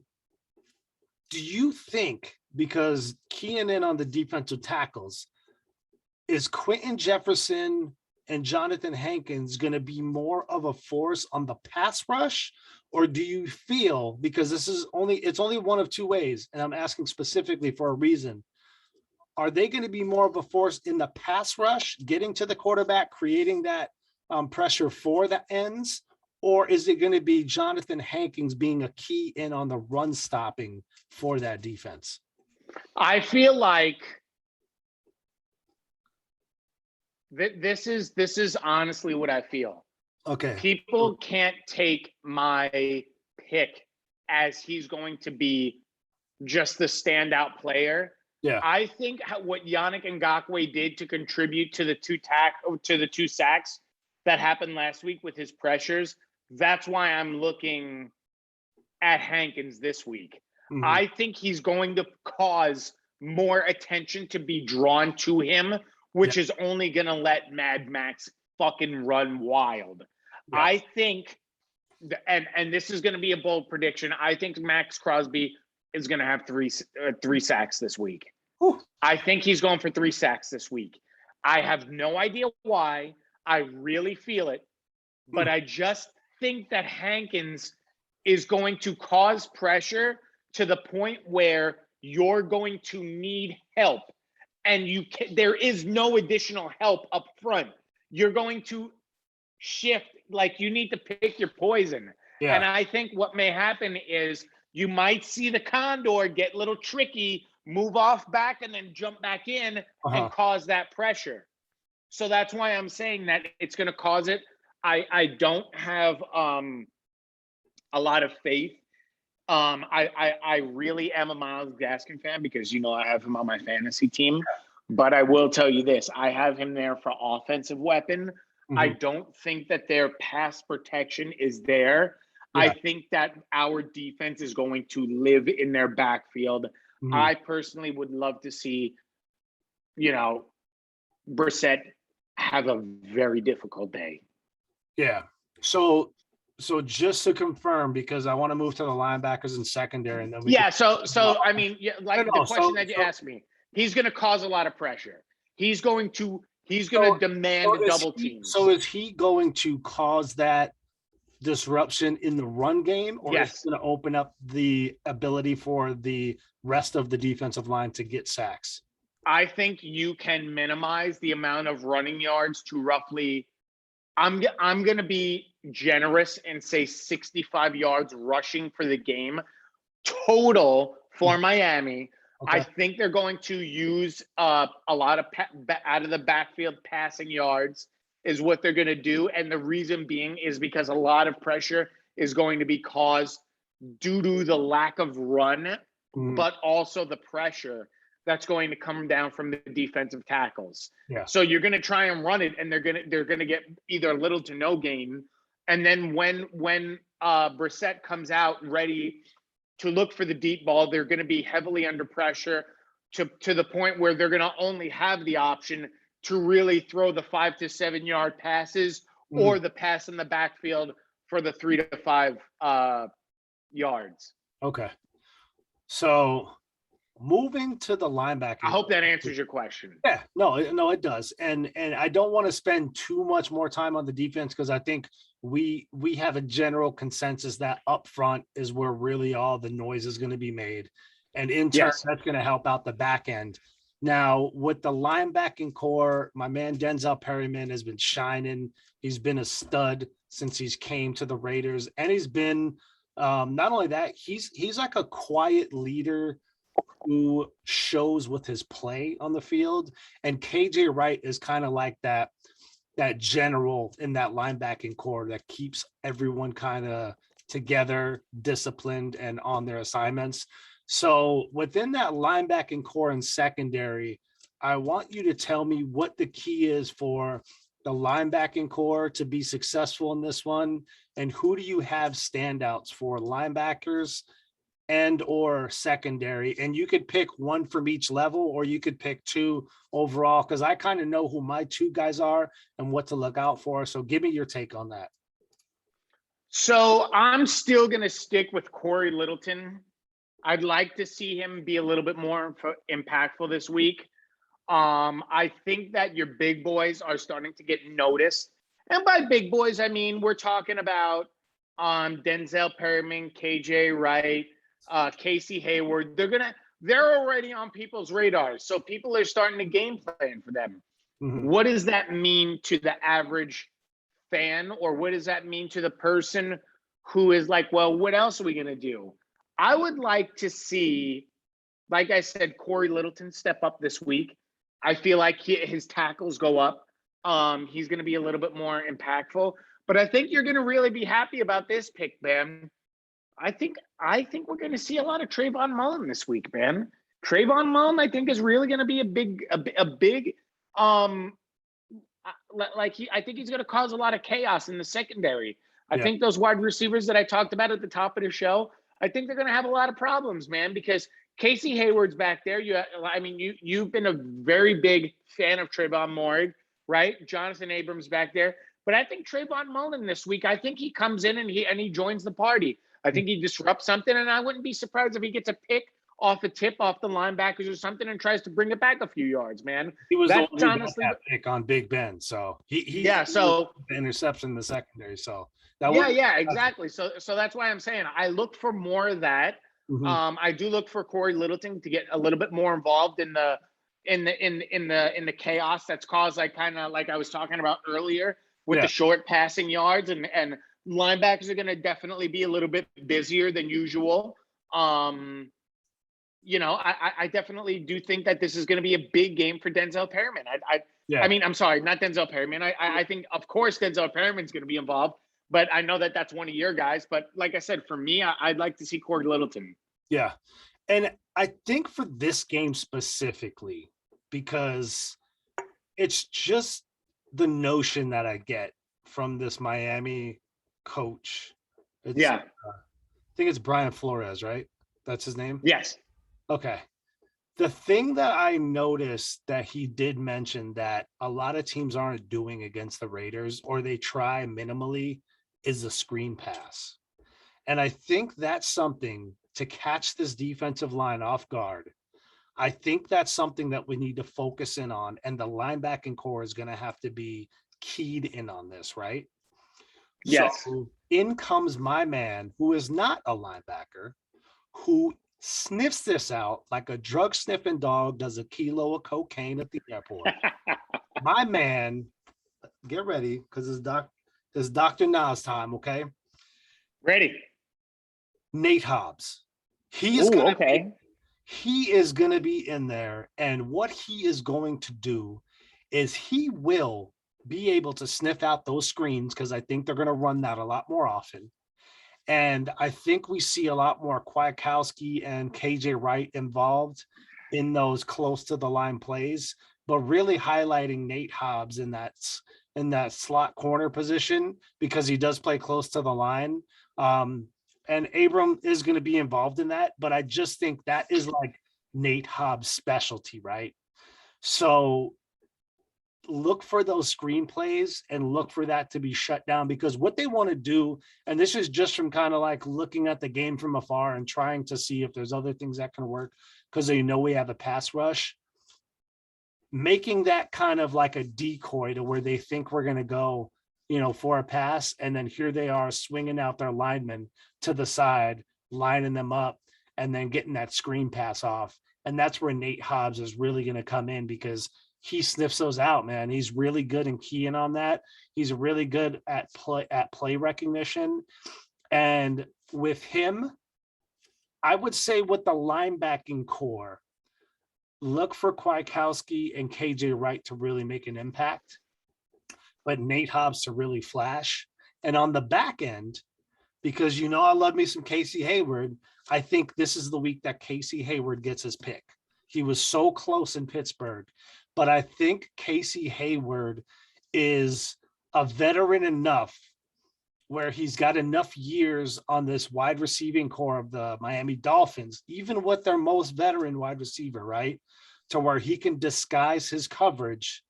do you think, because keying in on the defensive tackles, is Quentin Jefferson and Jonathan Hankins going to be more of a force on the pass rush? Or do you feel, because it's only one of two ways, and I'm asking specifically for a reason, are they going to be more of a force in the pass rush, getting to the quarterback, creating that pressure for the ends? Or is it going to be Jonathan Hankins being a key in on the run stopping for that defense? I feel like this is honestly what I feel. Okay. People can't take my pick as he's going to be just the standout player. Yeah. I think what Yannick Ngakoue did to contribute to the two sacks that happened last week with his pressures, that's why I'm looking at Hankins this week. Mm-hmm. I think he's going to cause more attention to be drawn to him, which is only going to let Mad Max fucking run wild. Yes. I think, and this is going to be a bold prediction, I think Max Crosby is going to have three sacks this week. Whew. I think he's going for 3 sacks this week. I have no idea why. I really feel it. But I just think that Hankins is going to cause pressure to the point where you're going to need help. And there is no additional help up front. You're going to shift, like you need to pick your poison. Yeah. And I think what may happen is you might see the Condor get a little tricky, move off back, and then jump back in and cause that pressure. So that's why I'm saying that it's going to cause it. I don't have a lot of faith. I really am a Myles Gaskin fan because, I have him on my fantasy team. But I will tell you this. I have him there for offensive weapon. Mm-hmm. I don't think that their pass protection is there. Yeah. I think that our defense is going to live in their backfield. Mm-hmm. I personally would love to see, Brissett have a very difficult day. Yeah. So just to confirm, because I want to move to the linebackers and secondary, and then the question that you asked me, he's going to cause a lot of pressure. He's going to demand a double team. So is he going to cause that disruption in the run game, or is it going to open up the ability for the rest of the defensive line to get sacks? I think you can minimize the amount of running yards to roughly, I'm going to be generous and say 65 yards rushing for the game total for Miami. Okay. I think they're going to use a lot of out of the backfield passing yards is what they're going to do. And the reason being is because a lot of pressure is going to be caused due to the lack of run, but also the pressure that's going to come down from the defensive tackles. Yeah. So you're going to try and run it, and they're going to get either little to no gain. And then when Brissett comes out ready to look for the deep ball. They're going to be heavily under pressure to the point where they're going to only have the option to really throw the 5 to 7 yard passes or the pass in the backfield for the 3 to 5 yards. Okay. So moving to the linebacking. I hope that answers your question. Yeah, no, it does. And I don't want to spend too much more time on the defense because I think we have a general consensus that up front is where really all the noise is going to be made. And in turn, that's going to help out the back end. Now, with the linebacking core, my man Denzel Perryman has been shining. He's been a stud since he's came to the Raiders. And he's been not only that, he's like a quiet leader who shows with his play on the field. And KJ Wright is kind of like that general in that linebacking core that keeps everyone kind of together, disciplined, and on their assignments. So within that linebacking core and secondary, I want you to tell me what the key is for the linebacking core to be successful in this one, and who do you have standouts for linebackers and or secondary? And you could pick one from each level, or you could pick two overall, because I kind of know who my two guys are and what to look out for. So give me your take on that. So I'm still going to stick with Corey Littleton. I'd like to see him be a little bit more impactful this week. I think that your big boys are starting to get noticed. And by big boys, I mean, we're talking about Denzel Perryman, KJ Wright, Casey Hayward. They're already on people's radars. So people are starting to game plan for them. Mm-hmm. What does that mean to the average fan, or what does that mean to the person who is like, well, what else are we going to do? I would like to see, like I said, Corey Littleton step up this week. I feel like his tackles go up. He's going to be a little bit more impactful. But I think you're going to really be happy about this pick, man. I think we're going to see a lot of Trayvon Mullen this week, man. Trayvon Mullen, I think, is really going to be a big. I think he's going to cause a lot of chaos in the secondary. I think those wide receivers that I talked about at the top of the show, I think they're going to have a lot of problems, man, because Casey Hayward's back there. You've been a very big fan of Trayvon Moehrig, right? Jonathan Abrams back there. But I think Trayvon Mullen this week, I think he comes in and he joins the party. I think he disrupts something, and I wouldn't be surprised if he gets a pick off a tip off the linebackers or something and tries to bring it back a few yards, man. He was honestly that pick on Big Ben, so so the interception in the secondary. So exactly. So that's why I'm saying I look for more of that. Mm-hmm. I do look for Corey Littleton to get a little bit more involved in the chaos that's caused, like kind of like I was talking about earlier with the short passing yards, and linebackers are going to definitely be a little bit busier than usual. I definitely do think that this is going to be a big game for Denzel Perryman. I mean, I'm sorry, not Denzel Perryman. I think, of course, Denzel Perryman's going to be involved, but I know that that's one of your guys. But like I said, for me, I'd like to see Corey Littleton. Yeah. And I think for this game specifically, because it's just the notion that I get from this Miami coach. I think it's Brian Flores, right? That's his name? Yes. Okay. The thing that I noticed that he did mention that a lot of teams aren't doing against the Raiders, or they try minimally, is the screen pass. And I think that's something to catch this defensive line off guard. I think that's something that we need to focus in on, and the linebacking core is going to have to be keyed in on this, right? Yes. So in comes my man, who is not a linebacker, who sniffs this out like a drug sniffing dog does a kilo of cocaine at the airport. My man, get ready, because it's Dr. Nas time, okay? Ready. Nate Hobbs. He is going to be in there, and what he is going to do is he will be able to sniff out those screens, because I think they're going to run that a lot more often. And I think we see a lot more Kwiatkowski and KJ Wright involved in those close to the line plays, but really highlighting Nate Hobbs in that slot corner position, because he does play close to the line. and Abram is going to be involved in that, but I just think that is like Nate Hobbs' specialty, right? So look for those screenplays and look for that to be shut down, because what they want to do, and this is just from kind of like looking at the game from afar and trying to see if there's other things that can work, because they know we have a pass rush, making that kind of like a decoy to where they think we're going to go, for a pass. And then here they are swinging out their linemen to the side, lining them up, and then getting that screen pass off. And that's where Nate Hobbs is really going to come in, because he sniffs those out, man. He's really good in keying on that. He's really good at play recognition. And with him, I would say with the linebacking core, look for Kwiatkowski and KJ Wright to really make an impact, but Nate Hobbs to really flash. And on the back end, because I love me some Casey Hayward, I think this is the week that Casey Hayward gets his pick. He was so close in Pittsburgh, but I think Casey Hayward is a veteran enough where he's got enough years on this wide receiving core of the Miami Dolphins, even with their most veteran wide receiver, right? To where he can disguise his coverage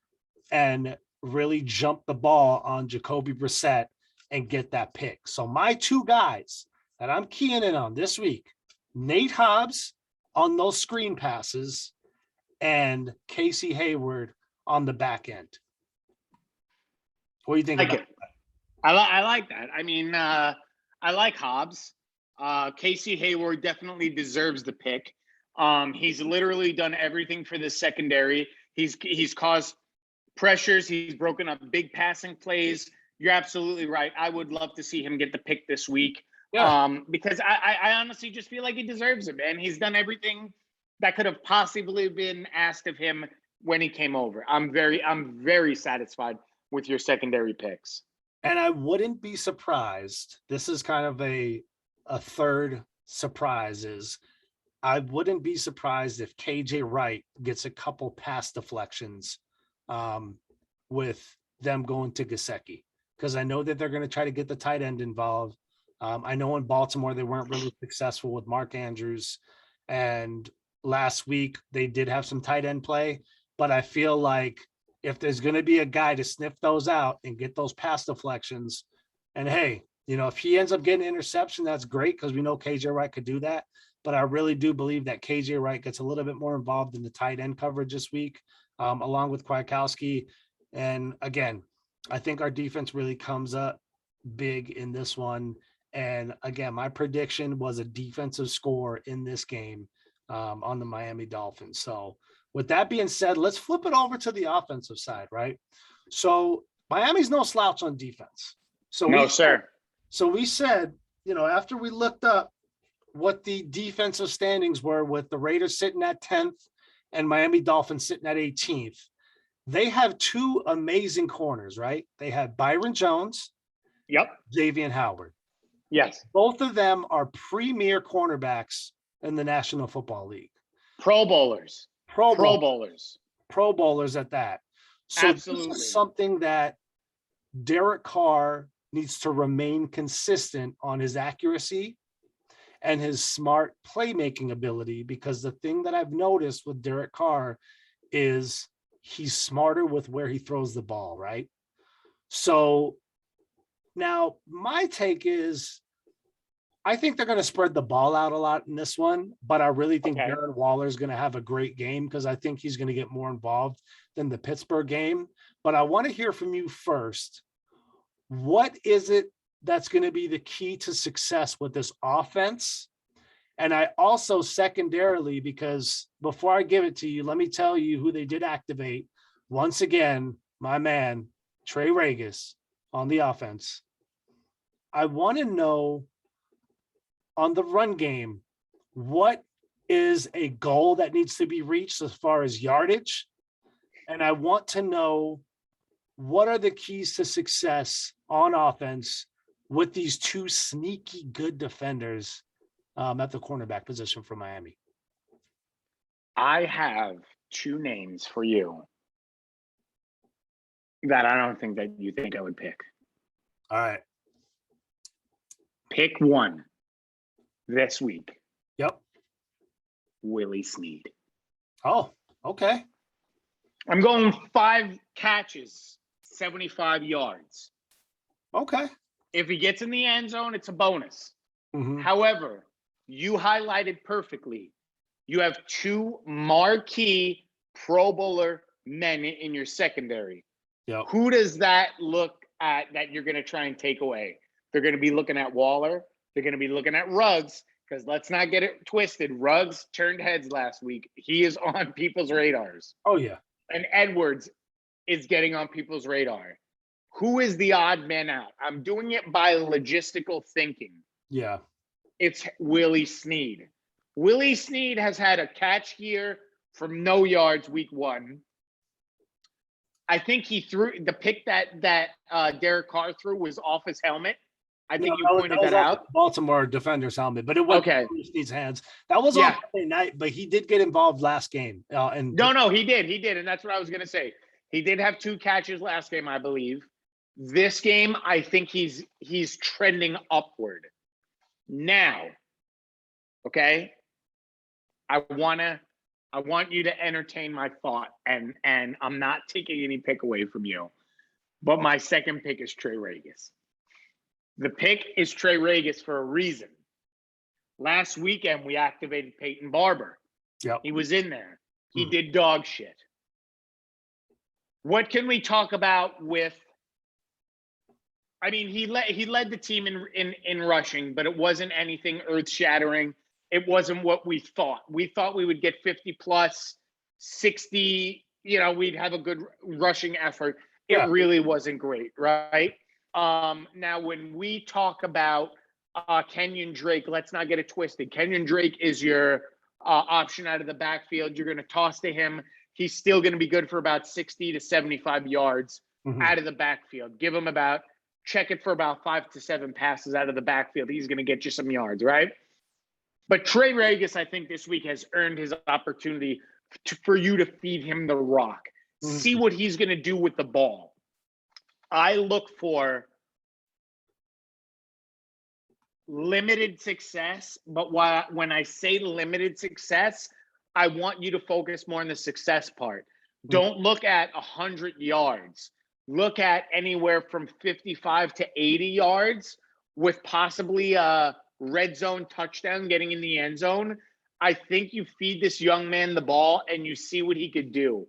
and really jump the ball on Jacoby Brissett and get that pick. So my two guys that I'm keying in on this week, Nate Hobbs on those screen passes and Casey Hayward on the back end. What do you think about that? I like that. I mean, I like Hobbs. Casey Hayward definitely deserves the pick. He's literally done everything for the secondary. He's caused pressures. He's broken up big passing plays. You're absolutely right. I would love to see him get the pick this week. Yeah. Because I honestly just feel like he deserves it, man. He's done everything that could have possibly been asked of him when he came over. I'm very satisfied with your secondary picks. And I wouldn't be surprised. This is kind of a third surprise is I wouldn't be surprised if KJ Wright gets a couple pass deflections with them going to Gesicki, because I know that they're going to try to get the tight end involved. I know in Baltimore, they weren't really successful with Mark Andrews. And last week they did have some tight end play, but I feel like if there's going to be a guy to sniff those out and get those pass deflections, and hey, if he ends up getting an interception, that's great, because we know KJ Wright could do that. But I really do believe that KJ Wright gets a little bit more involved in the tight end coverage this week, along with Kwiatkowski. And again, I think our defense really comes up big in this one. And again, my prediction was a defensive score in this game on the Miami Dolphins. So with that being said, let's flip it over to the offensive side, right? So Miami's no slouch on defense. So no, sir. So we said, after we looked up what the defensive standings were with the Raiders sitting at 10th and Miami Dolphins sitting at 18th, they have two amazing corners, right? They have Byron Jones. Yep. Xavier Howard. Yes. Both of them are premier cornerbacks in the National Football League. Pro bowlers. Pro bowlers. Pro bowlers at that. So absolutely. This is something that Derek Carr needs to remain consistent on his accuracy and his smart playmaking ability, because the thing that I've noticed with Derek Carr is he's smarter with where he throws the ball, right? So now my take is I think they're going to spread the ball out a lot in this one, but I really think Darren Waller is going to have a great game, because I think he's going to get more involved than the Pittsburgh game. But I want to hear from you first. What is it that's going to be the key to success with this offense? And I also secondarily, because before I give it to you, let me tell you who they did activate. Once again, my man, Trey Regis on the offense. I want to know on the run game, what is a goal that needs to be reached as far as yardage? And I want to know what are the keys to success on offense with these two sneaky good defenders at the cornerback position for Miami. I have two names for you that I don't think that you think I would pick. All right. Pick one. this week. Yep. Willie Sneed. Oh, okay. I'm going 5 catches, 75 yards. Okay. If he gets in the end zone, it's a bonus. Mhm. However, you highlighted perfectly. You have 2 marquee Pro Bowler men in your secondary. Yep. Who does that look at that you're going to try and take away? They're going to be looking at Waller. They're going to be looking at Ruggs, because let's not get it twisted. Ruggs turned heads last week. He is on people's radars. Oh, yeah. And Edwards is getting on people's radar. Who is the odd man out? I'm doing it by logistical thinking. Yeah. It's Willie Sneed. Willie Sneed has had a catch here from no yards week 1. I think he threw the pick that Derek Carr threw was off his helmet. I think you pointed that off out. the Baltimore defender's helmet, but it went Okay. through Sneed's hands. That was on Monday night, but he did get involved last game. No, he did, and that's what I was gonna say. He did have 2 catches last game, I believe. This game, I think he's trending upward. Now, okay, I want you to entertain my thought, and I'm not taking any pick away from you, but my second pick is Trey Regis. The pick is Trey Regis for a reason. Last weekend, we activated Peyton Barber. Yep. He was in there. He did dog shit. What can we talk about with? I mean, he led the team in rushing, but it wasn't anything earth-shattering. It wasn't what we thought. We thought we would get 50 plus, 60. We'd have a good rushing effort. It really wasn't great, right? Now, when we talk about Kenyon Drake, let's not get it twisted. Kenyon Drake is your option out of the backfield. You're going to toss to him. He's still going to be good for about 60 to 75 yards out of the backfield. Give him check it for about 5 to 7 passes out of the backfield. He's going to get you some yards, right? But Trey Regis, I think this week has earned his opportunity for you to feed him the rock. See what he's going to do with the ball. I look for limited success, but when I say limited success, I want you to focus more on the success part. Don't look at 100 yards. Look at anywhere from 55 to 80 yards with possibly a red zone touchdown getting in the end zone. I think you feed this young man the ball and you see what he could do.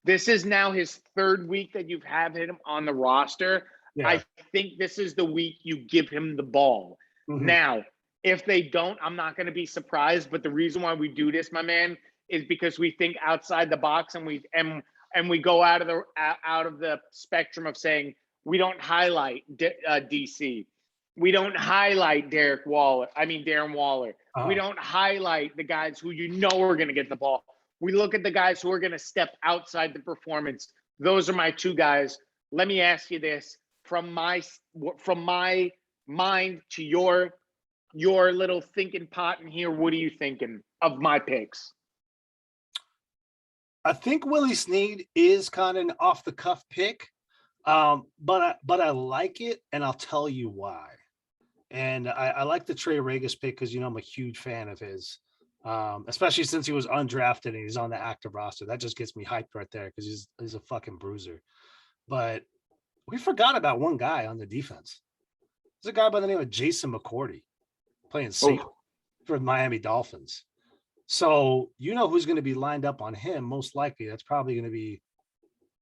This is now his 3rd week that you've had him on the roster. Yeah. I think this is the week you give him the ball. Now, if they don't, I'm not going to be surprised. But the reason why we do this, my man, is because we think outside the box and we go out of the spectrum of saying we don't highlight DC. We don't highlight Darren Waller. We don't highlight the guys who are going to get the ball. We look at the guys who are going to step outside the performance. Those are my 2 guys. Let me ask you this: from my mind to your little thinking pot in here, what are you thinking of my picks? I think Willie Sneed is kind of an off the cuff pick, but I like it, and I'll tell you why. And I like the Trey Regis pick because I'm a huge fan of his, especially since he was undrafted and he's on the active roster. That just gets me hyped right there because he's a fucking bruiser. But we forgot about one guy on the defense. There's a guy by the name of Jason McCourty playing safety for the Miami Dolphins. So who's going to be lined up on him? Most likely, that's probably going to be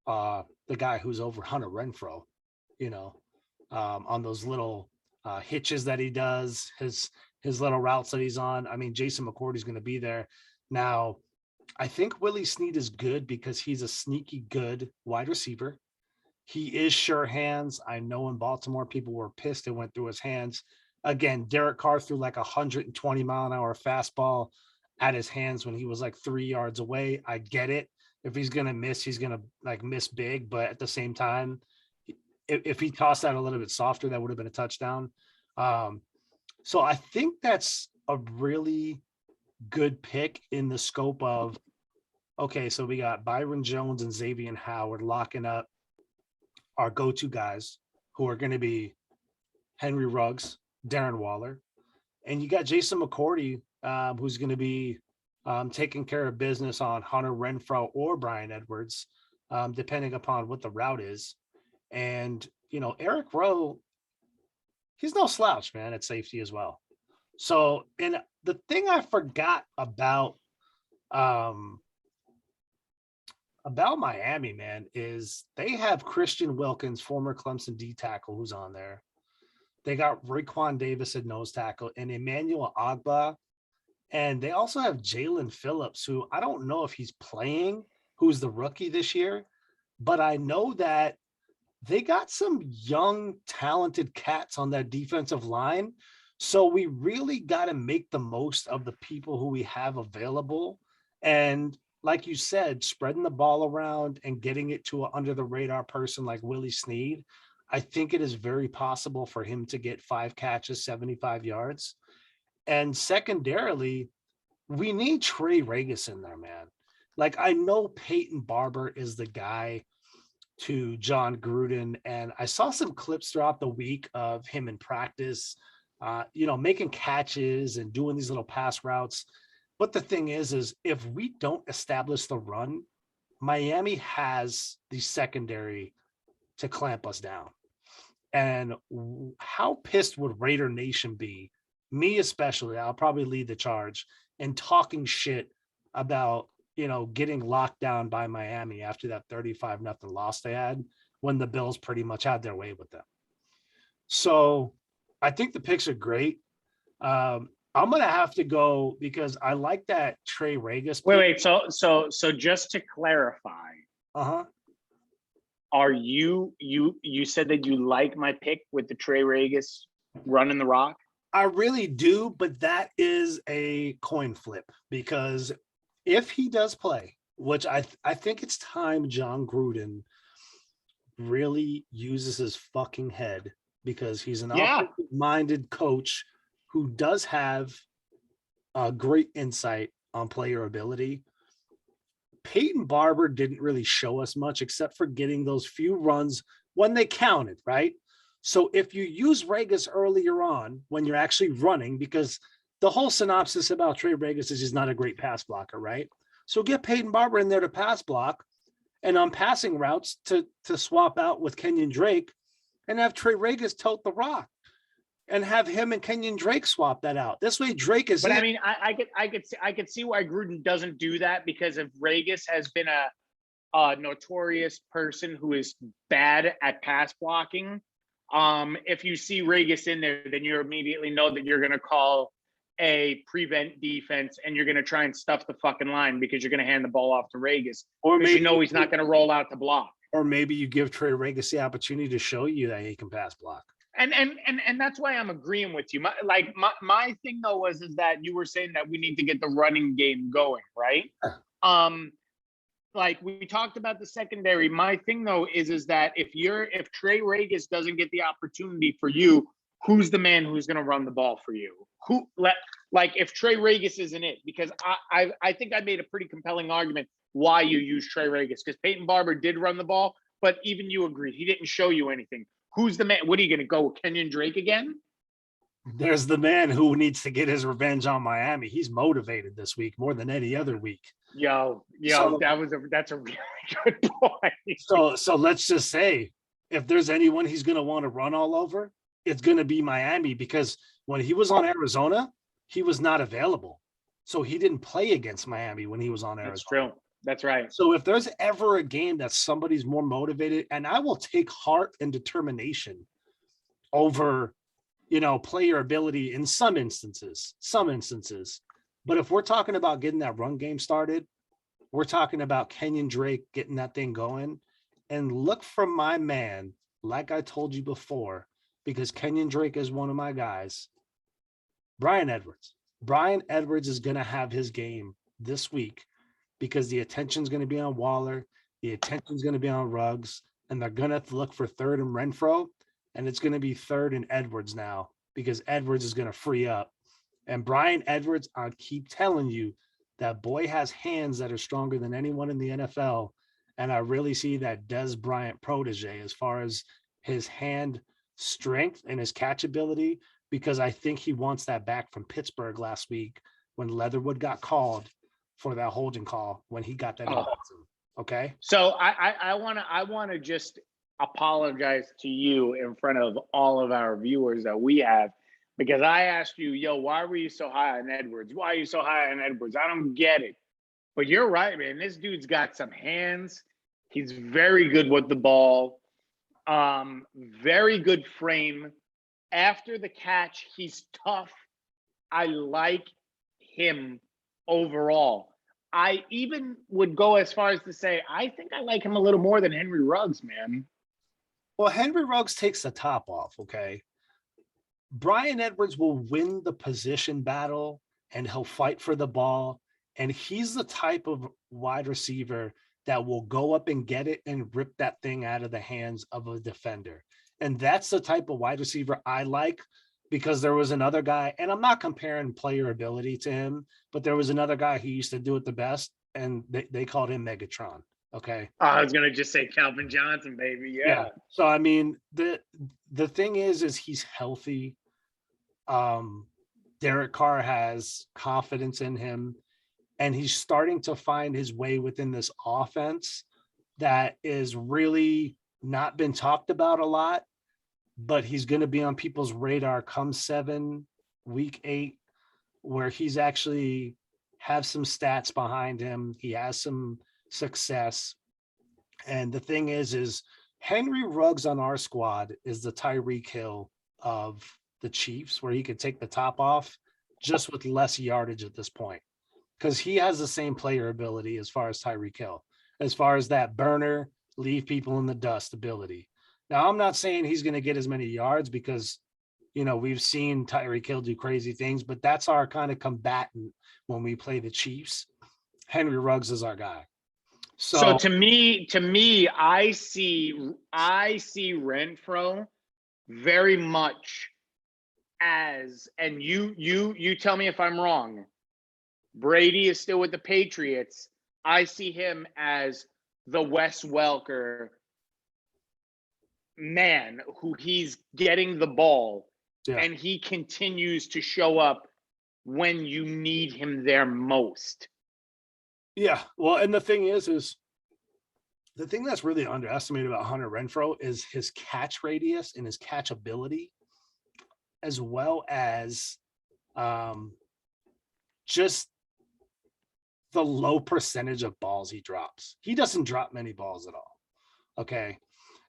the guy who's over Hunter Renfro. On those little hitches that he does, his little routes that he's on. I mean, Jason McCourty's going to be there. Now, I think Willie Sneed is good because he's a sneaky good wide receiver. He is sure hands. I know in Baltimore, people were pissed it went through his hands. Again, Derek Carr threw like 120-mile-an-hour fastball at his hands when he was like 3 yards away. I get it. If he's going to miss, he's going to miss big. But at the same time, if he tossed that a little bit softer, that would have been a touchdown. So I think that's a really good pick in the scope of, okay, so we got Byron Jones and Xavier Howard locking up our go-to guys who are going to be Henry Ruggs, Darren Waller, And you got Jason McCourty, who's going to be taking care of business on Hunter Renfro or Brian Edwards, depending upon what the route is. And, Eric Rowe, he's no slouch, man, at safety as well. So, and the thing I forgot about Miami, man, is they have Christian Wilkins, former Clemson D tackle, who's on there. They got Raekwon Davis at nose tackle and Emmanuel Agba. And they also have Jalen Phillips, who I don't know if he's playing, who's the rookie this year, but I know that they got some young, talented cats on that defensive line. So we really got to make the most of the people who we have available. And like you said, spreading the ball around and getting it to an under the radar person like Willie Sneed, I think it is very possible for him to get 5 catches, 75 yards. And secondarily, we need Trey Regis in there, man. Like, I know Peyton Barber is the guy to John Gruden, and I saw some clips throughout the week of him in practice, making catches and doing these little pass routes. But the thing is if we don't establish the run, Miami has the secondary to clamp us down. And how pissed would Raider Nation be, me especially, I'll probably lead the charge, and talking shit about, getting locked down by Miami after that 35-0 loss they had when the Bills pretty much had their way with them. So I think the picks are great. I'm going to have to go because I like that Trey Regis. Wait. So just to clarify, are you said that you like my pick with the Trey Regis running the rock? I really do, but that is a coin flip because if he does play, which I think it's time John Gruden really uses his fucking head because he's an offensive-minded coach who does have a great insight on player ability. Peyton Barber didn't really show us much except for getting those few runs when they counted, right? So if you use Regis earlier on when you're actually running, because the whole synopsis about Trey Regis is he's not a great pass blocker, right? So get Peyton Barber in there to pass block and on passing routes to swap out with Kenyon Drake and have Trey Regis tote the rock and have him and Kenyon Drake swap that out. This way Drake is. But I mean, I could see why Gruden doesn't do that because if Regis has been a notorious person who is bad at pass blocking, if you see Regis in there, then you immediately know that you're going to call a prevent defense and you're going to try and stuff the fucking line because you're going to hand the ball off to Regis. Or maybe he's not going to roll out to block. Or maybe you give Trey Regis the opportunity to show you that he can pass block. And that's why I'm agreeing with you. My thing though is that you were saying that we need to get the running game going, right? Like we talked about the secondary. My thing though is that if Trey Regis doesn't get the opportunity for you, who's the man who's going to run the ball for you? If Trey Regis isn't it? Because I think I made a pretty compelling argument why you use Trey Regis because Peyton Barber did run the ball, but even you agreed he didn't show you anything. Who's the man? What are you going to go with Kenyon Drake again? There's the man who needs to get his revenge on Miami. He's motivated this week more than any other week. Yo, that's a really good point. So let's just say if there's anyone he's going to want to run all over, it's going to be Miami because when he was on Arizona, he was not available. So he didn't play against Miami when he was on Arizona. That's true. That's right. So if there's ever a game that somebody's more motivated, and I will take heart and determination over, player ability in some instances. But if we're talking about getting that run game started, we're talking about Kenyon Drake getting that thing going. And look for my man, like I told you before, because Kenyon Drake is one of my guys, Brian Edwards. Brian Edwards is going to have his game this week because the attention is going to be on Waller, the attention is going to be on Ruggs, and they're going to have to look for third and Renfro, and it's going to be third and Edwards now because Edwards is going to free up. And Brian Edwards, I keep telling you, that boy has hands that are stronger than anyone in the NFL, and I really see that Des Bryant protege as far as his hand strength and his catch ability. because I think he wants that back from Pittsburgh last week when Leatherwood got called for that holding call when he got that. Oh. Okay. So I want to just apologize to you in front of all of our viewers that we have, because I asked you, yo, why were you so high on Edwards? Why are you so high on Edwards? I don't get it. But you're right, man. This dude's got some hands. He's very good with the ball. Very good frame. After the catch, he's tough. I like him overall. I even would go as far as to say, I think I like him a little more than Henry Ruggs, man. Well, Henry Ruggs takes the top off, okay? Brian Edwards will win the position battle and he'll fight for the ball. And he's the type of wide receiver that will go up and get it and rip that thing out of the hands of a defender. And that's the type of wide receiver I like, because there was another guy, and I'm not comparing player ability to him, but there was another guy who used to do it the best, and they called him Megatron. Okay. I was gonna just say Calvin Johnson, baby. Yeah. So I mean, the thing is he's healthy. Derek Carr has confidence in him, and he's starting to find his way within this offense that is really not been talked about a lot, but he's going to be on people's radar come week 8, where he's actually have some stats behind him. He has some success. And the thing is Henry Ruggs on our squad is the Tyreek Hill of the Chiefs, where he could take the top off just with less yardage at this point, because he has the same player ability as far as Tyreek Hill, as far as that burner, leave people in the dust ability. Now, I'm not saying he's going to get as many yards, because, we've seen Tyreek Hill do crazy things, but that's our kind of combatant when we play the Chiefs. Henry Ruggs is our guy. So to me, I see Renfro very much as, and you tell me if I'm wrong, Brady is still with the Patriots. I see him as the Wes Welker man, who he's getting the ball, and he continues to show up when you need him there most. Yeah. Well, and the thing is the thing that's really underestimated about Hunter Renfro is his catch radius and his catch ability, as well as just the low percentage of balls he drops. He doesn't drop many balls at all. Okay.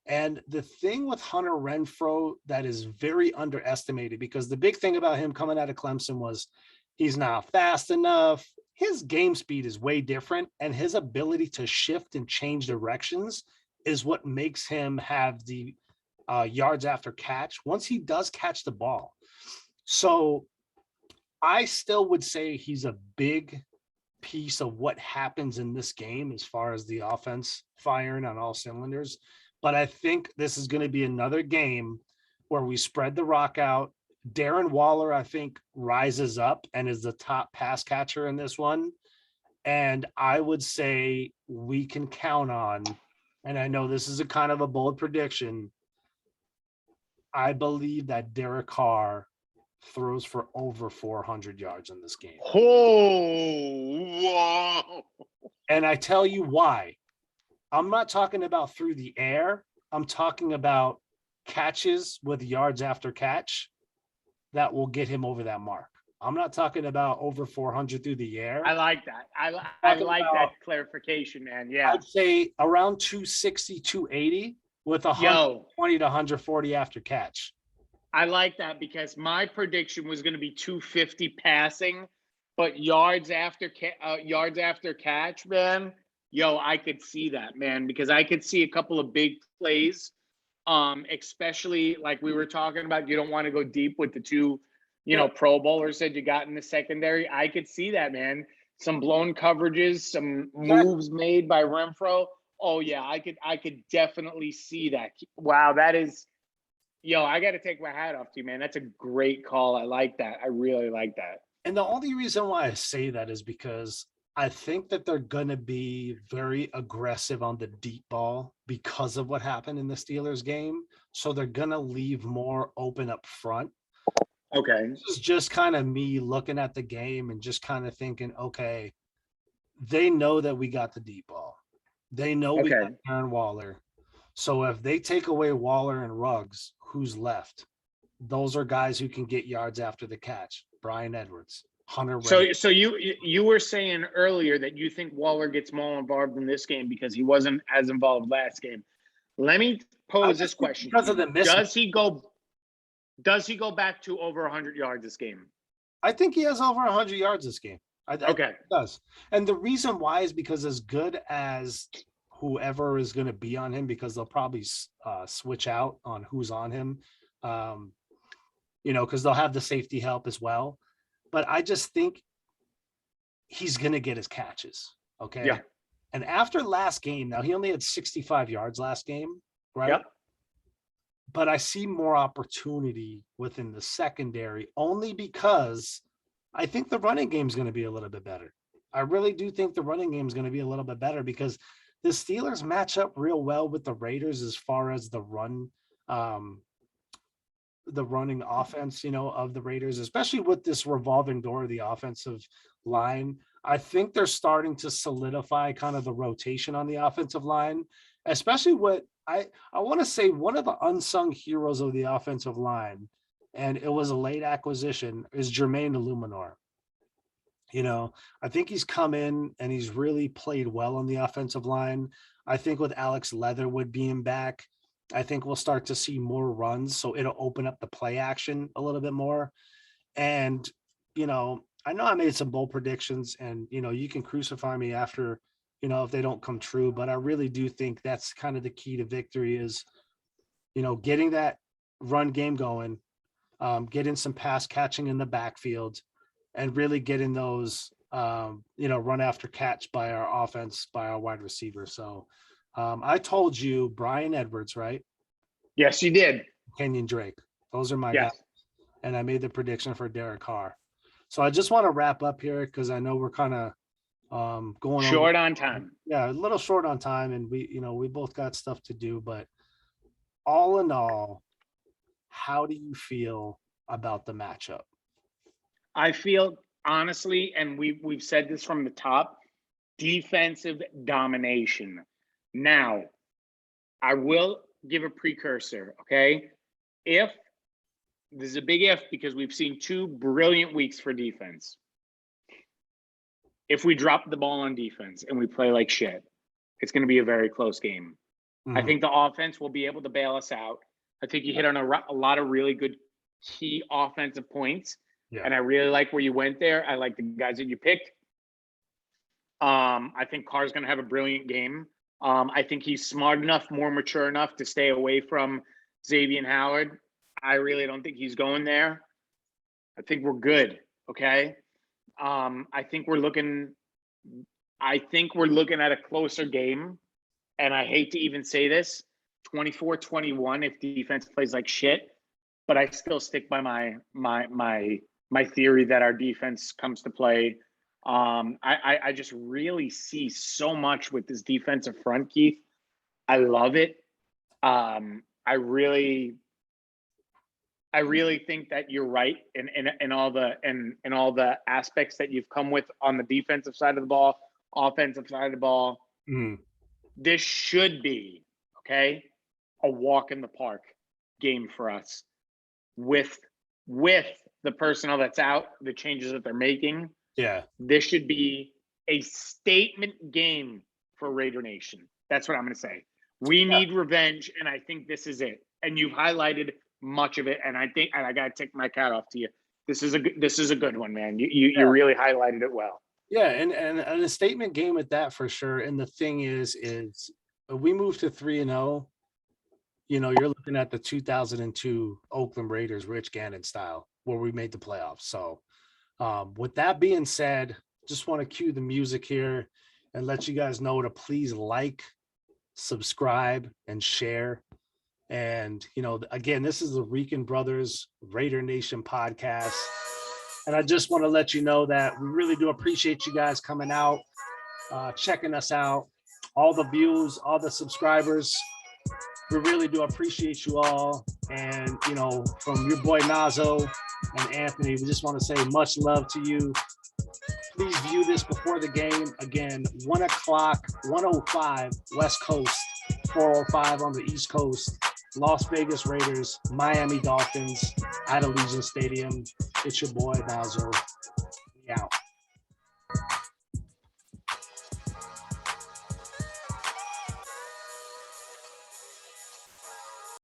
And the thing with Hunter Renfro that is very underestimated, because the big thing about him coming out of Clemson was he's not fast enough. His game speed is way different, and his ability to shift and change directions is what makes him have the yards after catch once he does catch the ball. So I still would say he's a big piece of what happens in this game as far as the offense firing on all cylinders. But I think this is going to be another game where we spread the rock out. Darren Waller, I think, rises up and is the top pass catcher in this one. And I would say we can count on, and I know this is a kind of a bold prediction, I believe that Derek Carr throws for over 400 yards in this game. Oh, wow. And I tell you why. I'm not talking about through the air. I'm talking about catches with yards after catch that will get him over that mark. I'm not talking about over 400 through the air. I like that. I like that clarification, man. Yeah. I'd say around 260, 280 with 120 to 140 after catch. I like that, because my prediction was going to be 250 passing, but yards after catch, man. Yo, I could see that, man, because I could see a couple of big plays, especially like we were talking about. You don't want to go deep with the two, Pro Bowlers that you got in the secondary. I could see that, man. Some blown coverages, some moves made by Renfro. Oh yeah, I could definitely see that. Wow, that is, I got to take my hat off to you, man. That's a great call. I like that. I really like that. And the only reason why I say that is because I think that they're going to be very aggressive on the deep ball because of what happened in the Steelers game. So they're going to leave more open up front. Okay. This is just kind of me looking at the game and just kind of thinking, okay, they know that we got the deep ball. They know we Okay. got Aaron Waller. So if they take away Waller and Ruggs, who's left? Those are guys who can get yards after the catch. Brian Edwards, Hunter Ray. So you were saying earlier that you think Waller gets more involved in this game because he wasn't as involved last game. Let me pose this question: because of the mismatch. Does he go back to over 100 yards this game? I think he has over 100 yards this game. I think he does. And the reason why is because as good as whoever is going to be on him, because they'll probably switch out on who's on him, because they'll have the safety help as well. But I just think he's going to get his catches. Okay. Yeah. And after last game, now he only had 65 yards last game, right? Yep. But I see more opportunity within the secondary only because I think the running game is going to be a little bit better. I really do think the running game is going to be a little bit better because the Steelers match up real well with the Raiders as far as the running offense, of the Raiders, especially with this revolving door of the offensive line. I think they're starting to solidify kind of the rotation on the offensive line, especially what I want to say one of the unsung heroes of the offensive line, and it was a late acquisition, is Jermaine Illuminor. I think he's come in and he's really played well on the offensive line. I think with Alex Leatherwood being back, I think we'll start to see more runs. So it'll open up the play action a little bit more. And, I know I made some bold predictions and, you can crucify me after, if they don't come true, but I really do think that's kind of the key to victory is, getting that run game going, getting some pass catching in the backfield and really getting those, run after catch by our offense, by our wide receiver. So I told you Brian Edwards, right? Yes, you did. Kenyon Drake. Those are my guys. And I made the prediction for Derek Carr. So I just want to wrap up here because I know we're kind of going short on time. Yeah, a little short on time, and we both got stuff to do. But all in all, how do you feel about the matchup? I feel honestly, and we've said this from the top, defensive domination. Now, I will give a precursor, okay? If this is a big if because we've seen 2 brilliant weeks for defense. If we drop the ball on defense and we play like shit, it's going to be a very close game. Mm-hmm. I think the offense will be able to bail us out. I think you hit on a lot of really good key offensive points. Yeah. And I really like where you went there. I like the guys that you picked. I think Carr's going to have a brilliant game. I think he's smart enough, more mature enough to stay away from Xavier Howard. I really don't think he's going there. I think we're good. Okay. I think we're looking at a closer game. And I hate to even say this, 24-21 if defense plays like shit, but I still stick by my theory that our defense comes to play. I just really see so much with this defensive front, Keith. I love it. I really think that you're right in all the aspects that you've come with on the defensive side of the ball, offensive side of the ball. Mm. This should be a walk in the park game for us with the personnel that's out, the changes that they're making. Yeah, this should be a statement game for Raider Nation. That's what I'm going to say. We need revenge, and I think this is it. And you've highlighted much of it, and I got to take my hat off to you. This is a good one, man. You really highlighted it well. Yeah, and a statement game at that for sure. And the thing is we move to 3-0. You're looking at the 2002 Oakland Raiders, Rich Gannon style, where we made the playoffs. So with that being said, just want to cue the music here and let you guys know to please like, subscribe, and share. And, again, this is the Rican Brothers Raider Nation podcast. And I just want to let you know that we really do appreciate you guys coming out, checking us out, all the views, all the subscribers. We really do appreciate you all. And, from your boy Nazo and Anthony, we just want to say much love to you. Please view this before the game. Again, 1 o'clock, 1:05 West Coast, 4:05 on the East Coast. Las Vegas Raiders, Miami Dolphins at Allegiant Stadium. It's your boy, Basil.